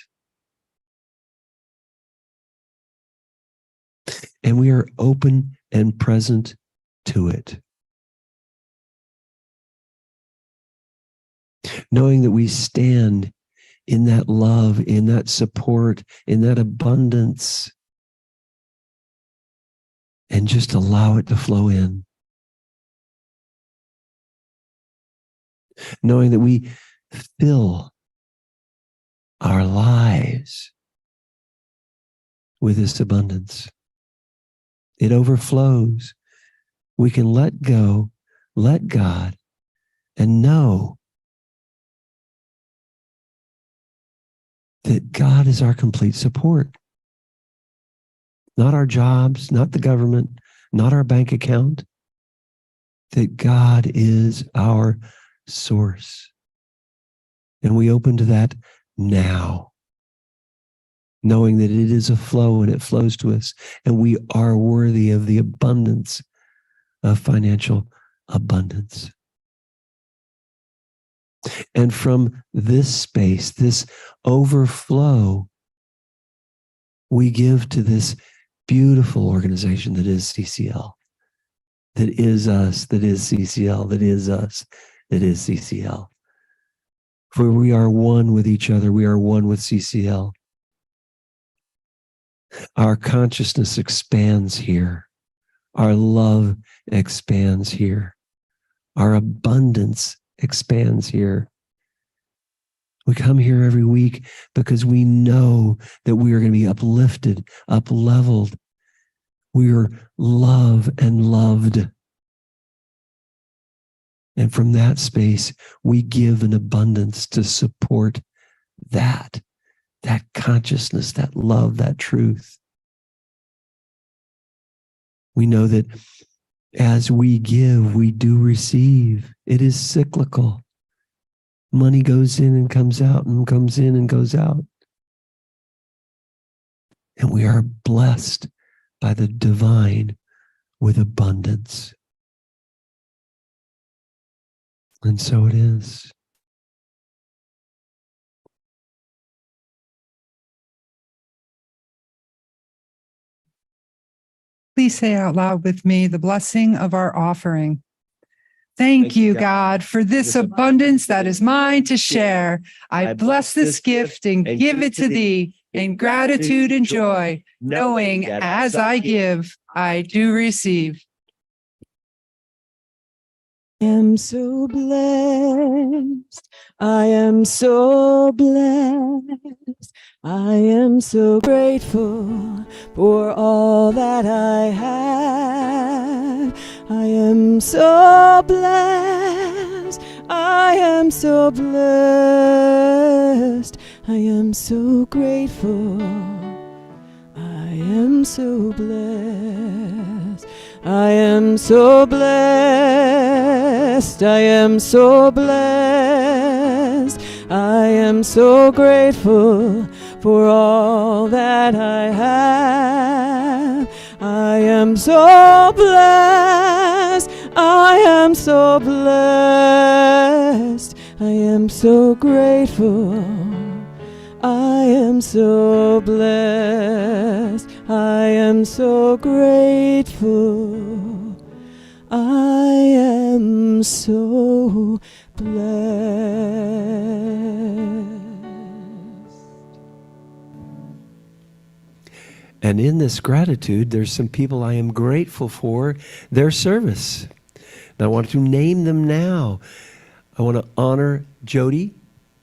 S2: And we are open and present to it. Knowing that we stand in that love, in that support, in that abundance, and just allow it to flow in. Knowing that we fill our lives with this abundance. It overflows. We can let go, let God, and know that God is our complete support. Not our jobs, not the government, not our bank account. That God is our source. And we open to that now. Knowing that it is a flow and it flows to us, and we are worthy of the abundance of financial abundance. And from this space, this overflow, we give to this beautiful organization that is CCL, that is us, that is CCL, that is us, that is CCL. For we are one with each other, we are one with CCL. Our consciousness expands here. Our love expands here. Our abundance expands here. We come here every week because we know that we are going to be uplifted, up-leveled. We are love and loved. And from that space, we give an abundance to support that consciousness, that love, that truth. We know that as we give, we do receive. It is cyclical. Money goes in and comes out and comes in and goes out. And we are blessed by the divine with abundance. And so it is.
S7: Please say out loud with me the blessing of our offering. Thank you, God, for this abundance that is mine to share. I bless this gift and give it to thee in gratitude and joy, knowing as I give, I do receive.
S1: I am so blessed. I am so blessed. I am so grateful for all that I have. I am so blessed. I am so blessed. I am so grateful. I am so blessed. I am so blessed. I am so blessed. I am so grateful for all that I have. I am so blessed. I am so blessed. I am so grateful. I am so blessed. I am so grateful. I am so blessed.
S2: And in this gratitude, there's some people I am grateful for their service. And I want to name them now. I want to honor Jody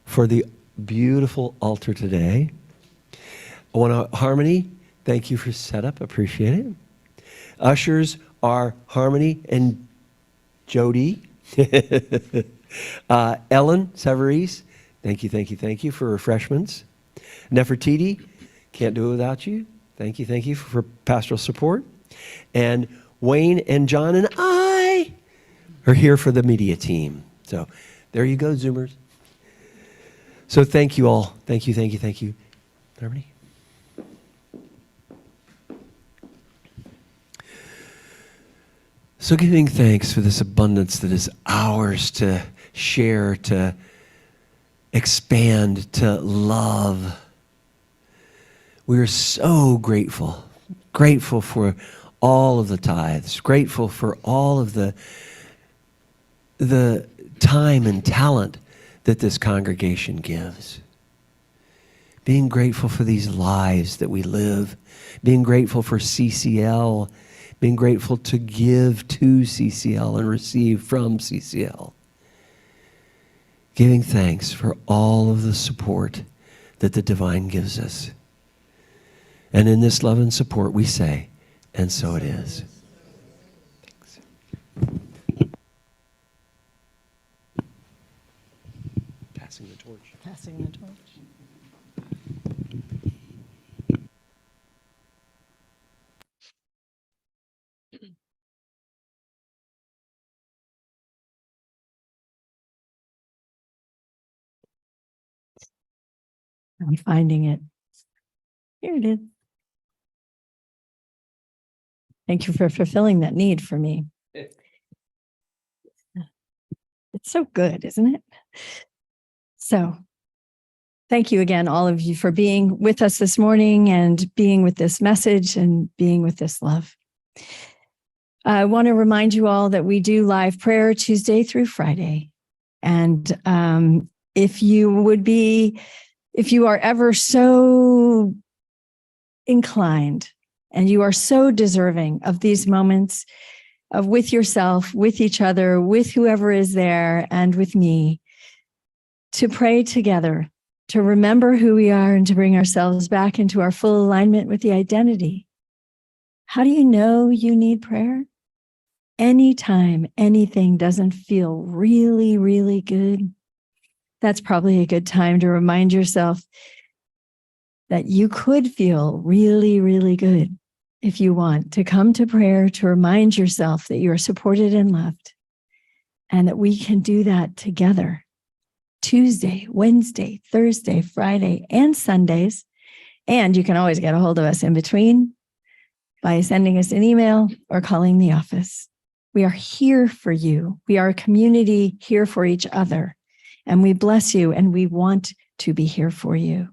S2: for the beautiful altar today. I want to, Harmony, thank you for setup, appreciate it. Ushers are Harmony and Jody. Ellen Severies, thank you for refreshments. Nefertiti, can't do it without you. Thank you for pastoral support. And Wayne and John and I are here for the media team. So there you go, Zoomers. So thank you all. Thank you. Harmony? So giving thanks for this abundance that is ours to share, to expand, to love. We are so grateful for all of the tithes, grateful for all of the time and talent that this congregation gives. Being grateful for these lives that we live, being grateful for CCL, being grateful to give to CCL and receive from CCL. Giving thanks for all of the support that the divine gives us. And in this love and support we say, and so it is. Thanks. Passing the torch.
S1: Passing the torch.
S6: I'm finding it. Here it is. Thank you for fulfilling that need for me. It's so good, isn't it? So thank you again, all of you, for being with us this morning and being with this message and being with this love. I want to remind you all that we do live prayer Tuesday through Friday. And if you are ever so inclined and you are so deserving of these moments of with yourself, with each other, with whoever is there, and with me, to pray together, to remember who we are and to bring ourselves back into our full alignment with the identity. How do you know you need prayer? Anytime anything doesn't feel really, really good, that's probably a good time to remind yourself that you could feel really, really good if you want to come to prayer to remind yourself that you are supported and loved, and that we can do that together Tuesday, Wednesday, Thursday, Friday, and Sundays. And you can always get a hold of us in between by sending us an email or calling the office. We are here for you. We are a community here for each other. And we bless you, and we want to be here for you.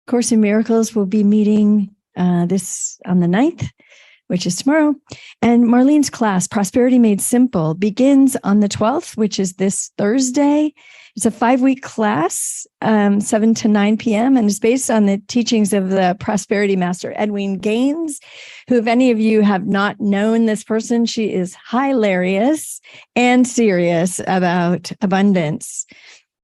S6: Course in Miracles will be meeting this on the 9th, which is tomorrow. And Marlene's class, Prosperity Made Simple, begins on the 12th, which is this Thursday. It's a 5-week class, 7 to 9 p.m., and it's based on the teachings of the prosperity master, Edwene Gaines, who, if any of you have not known this person, she is hilarious and serious about abundance.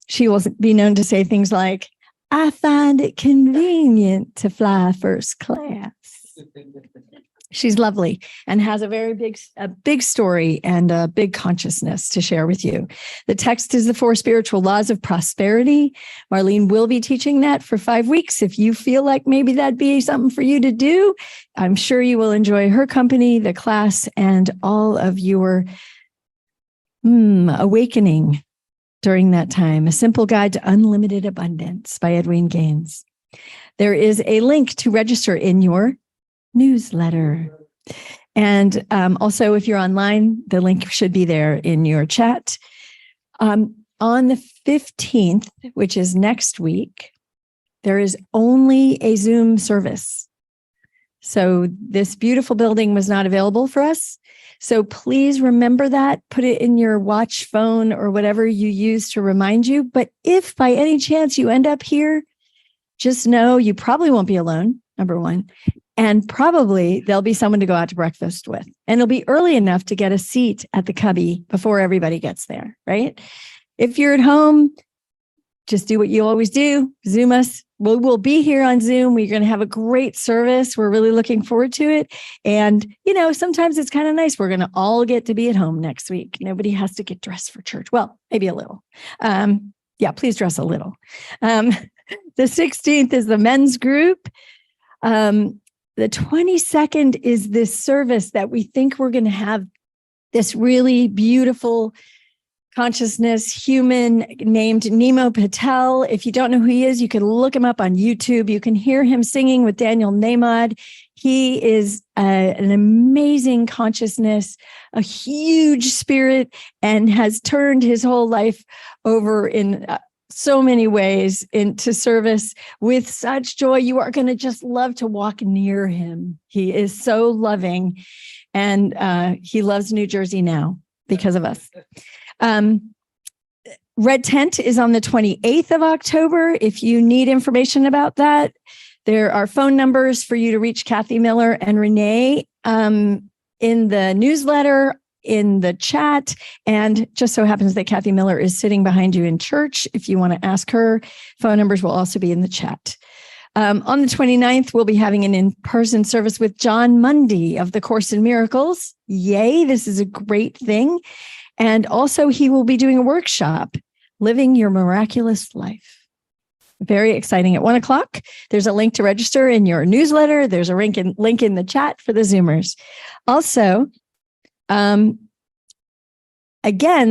S6: She will be known to say things like, I find it convenient to fly first class. She's lovely and has a very big story and a big consciousness to share with you. The text is the 4 spiritual laws of prosperity. Marlene will be teaching that for 5 weeks. If you feel like maybe that'd be something for you to do, I'm sure you will enjoy her company, the class, and all of your awakening during that time. A Simple Guide to Unlimited Abundance by Edwene Gaines. There is a link to register in your newsletter. And also, if you're online, the link should be there in your chat. On the 15th, which is next week, there is only a Zoom service. So this beautiful building was not available for us. So please remember that, put it in your watch phone or whatever you use to remind you. But if by any chance you end up here, just know you probably won't be alone, number one. And probably there'll be someone to go out to breakfast with. And it'll be early enough to get a seat at the cubby before everybody gets there, right? If you're at home, just do what you always do. Zoom us. We'll be here on Zoom. We're going to have a great service. We're really looking forward to it. And, sometimes it's kind of nice. We're going to all get to be at home next week. Nobody has to get dressed for church. Well, maybe a little. Please dress a little. The 16th is the men's group. The 22nd is this service that we think we're going to have this really beautiful consciousness human named Nemo Patel. If you don't know who he is, you can look him up on YouTube. You can hear him singing with Daniel Namad. He is an amazing consciousness, a huge spirit, and has turned his whole life over in so many ways into service with such joy. You are going to just love to walk near him. He is so loving, and he loves New Jersey now because of us. Red Tent is on the 28th of October. If you need information about that, there are phone numbers for you to reach Kathy Miller and Renee in the newsletter, in the chat. And just so happens that Kathy Miller is sitting behind you in church. If you want to ask her, phone numbers will also be in the chat. On the 29th, we'll be having an in-person service with John Mundy of the Course in Miracles. Yay, this is a great thing. And also, he will be doing a workshop, Living Your Miraculous Life. Very exciting. At 1:00, there's a link to register in your newsletter. There's a link in the chat for the Zoomers. Also, again,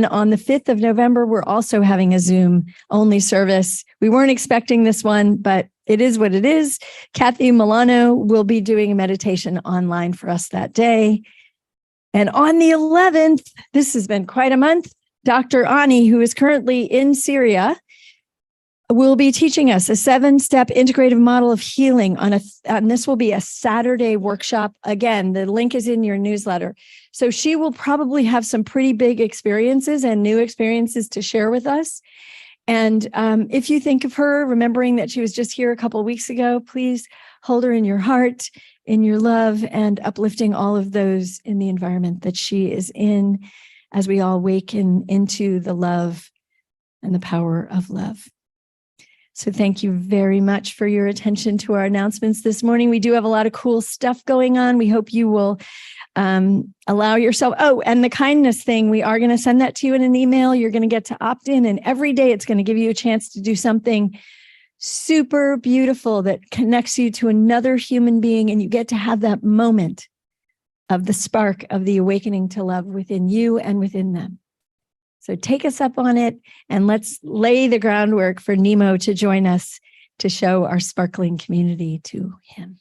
S6: on the 5th of November, we're also having a Zoom-only service. We weren't expecting this one, but it is what it is. Kathy Milano will be doing a meditation online for us that day. And on the 11th, this has been quite a month, Dr. Ani, who is currently in Syria, will be teaching us a 7-step integrative model of healing and this will be a Saturday workshop. Again, the link is in your newsletter. So she will probably have some pretty big experiences and new experiences to share with us. And if you think of her, remembering that she was just here a couple of weeks ago, please hold her in your heart, in your love, and uplifting all of those in the environment that she is in as we all awaken into the love and the power of love. So thank you very much for your attention to our announcements this morning. We do have a lot of cool stuff going on. We hope you will allow yourself. Oh, and the kindness thing, we are going to send that to you in an email. You're going to get to opt in, and every day it's going to give you a chance to do something super beautiful that connects you to another human being, and you get to have that moment of the spark of the awakening to love within you and within them. So take us up on it and let's lay the groundwork for Nemo to join us to show our sparkling community to him.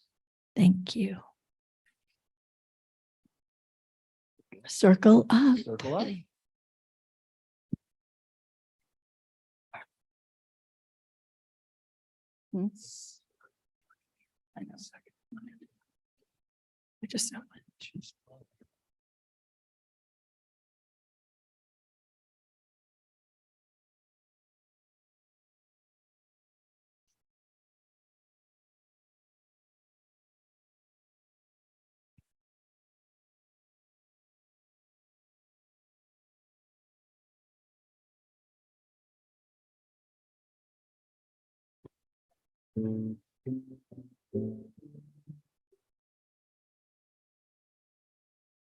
S6: Thank you. Circle up.
S2: Circle up.
S6: I know. I just know.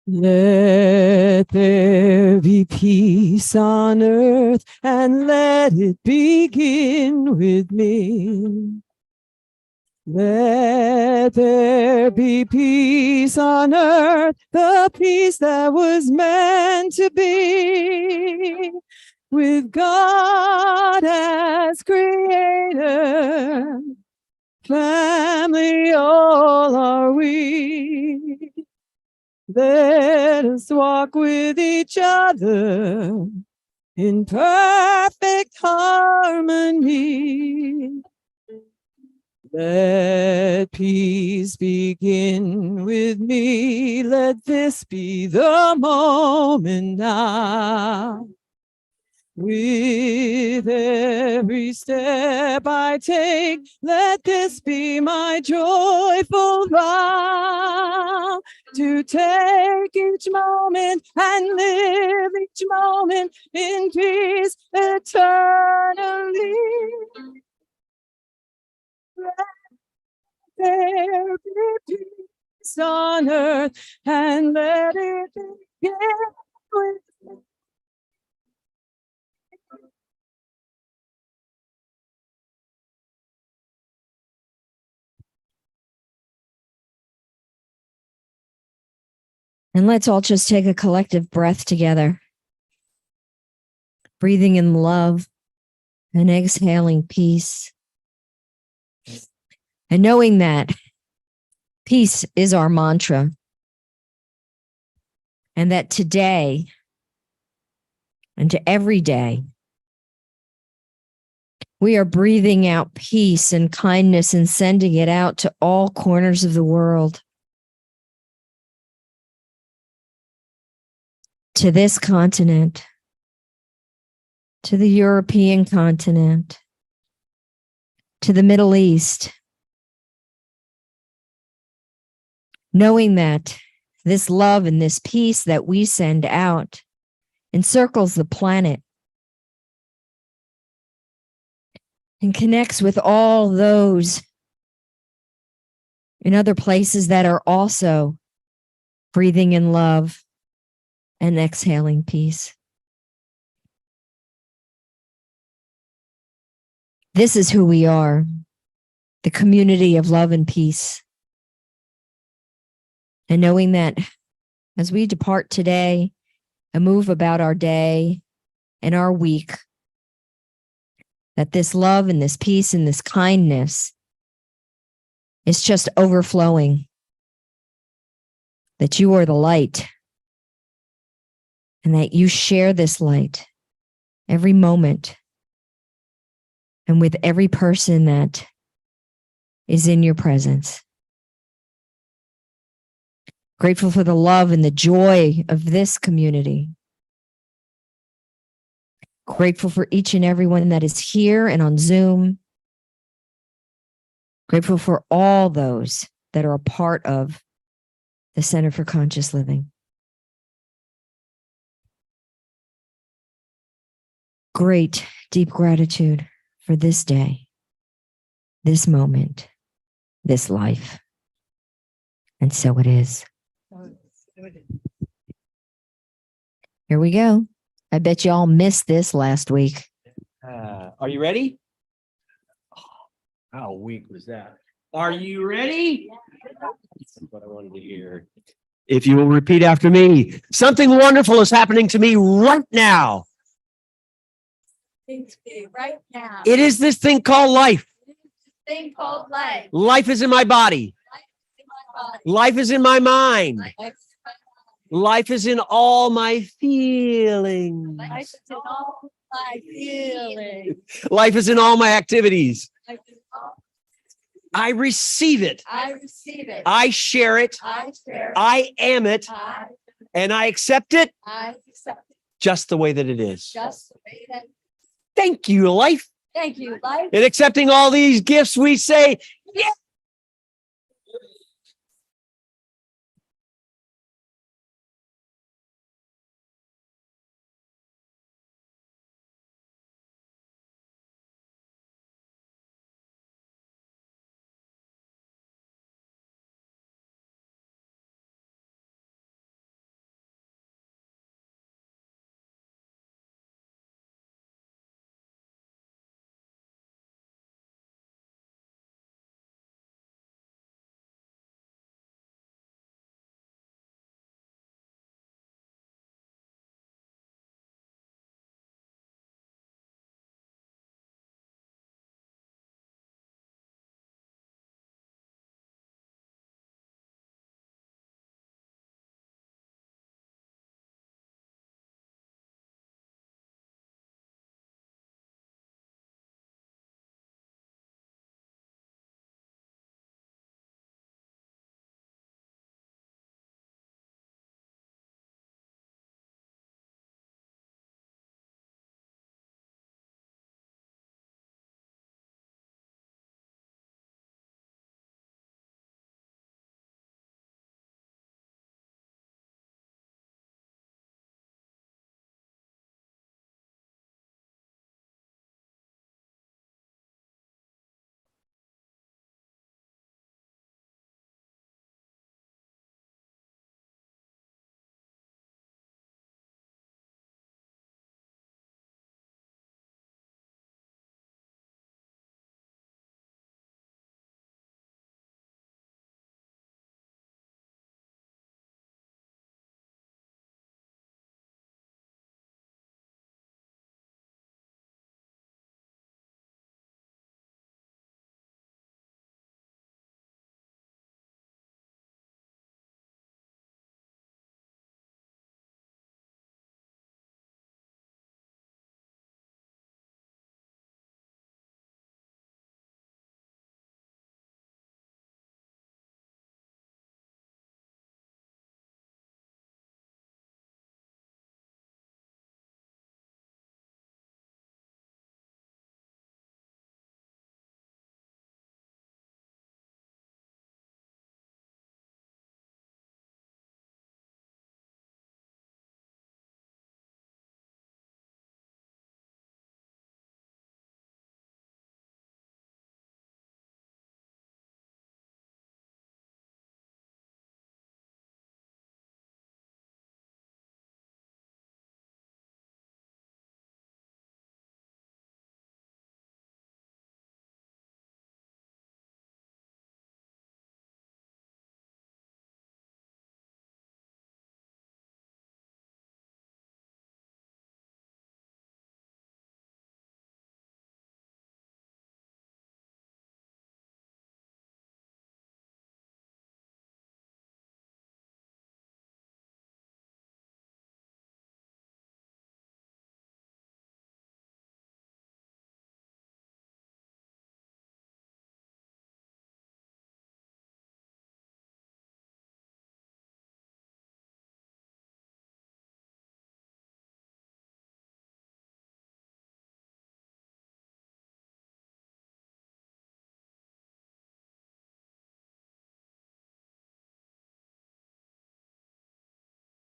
S1: Let there be peace on earth and let it begin with me. Let there be peace on earth, the peace that was meant to be. With God as creator, family all are we. Let us walk with each other in perfect harmony. Let peace begin with me. Let this be the moment now. With every step I take, let this be my joyful vow. To take each moment and live each moment in peace eternally. Let there be peace on earth and let it begin with me.
S3: And let's all just take a collective breath together. Breathing in love and exhaling peace. And knowing that peace is our mantra. And that today and to every day, we are breathing out peace and kindness and sending it out to all corners of the world. To this continent, to the European continent, to the Middle East, knowing that this love and this peace that we send out encircles the planet and connects with all those in other places that are also breathing in love and exhaling peace. This is who we are, the community of love and peace. And knowing that as we depart today and move about our day and our week, that this love and this peace and this kindness is just overflowing, that you are the light, and that you share this light every moment and with every person that is in your presence. Grateful for the love and the joy of this community. Grateful for each and everyone that is here and on Zoom. Grateful for all those that are a part of the Center for Conscious Living. Great, deep gratitude for this day, this moment, this life. And so it is. Here we go. I bet you all missed this last week.
S2: Are you ready? Oh, how weak was that? Are you ready? That's what I wanted to hear. If you will repeat after me, something wonderful is happening to me right now.
S4: Right now.
S2: It is this thing called life.
S4: Thing called life.
S2: Life is in my body. Life is in my mind. Life is in all my feelings.
S4: Life is in all my feelings.
S2: Life is in all my activities.
S4: Life is all-
S2: I receive it.
S4: I receive it.
S2: I share it.
S4: I share it.
S2: I am it. And I accept it
S4: I accept it
S2: just the way that it is.
S4: just the way that.
S2: Thank you, life.
S4: Thank you, life.
S2: In accepting all these gifts, we say, yes.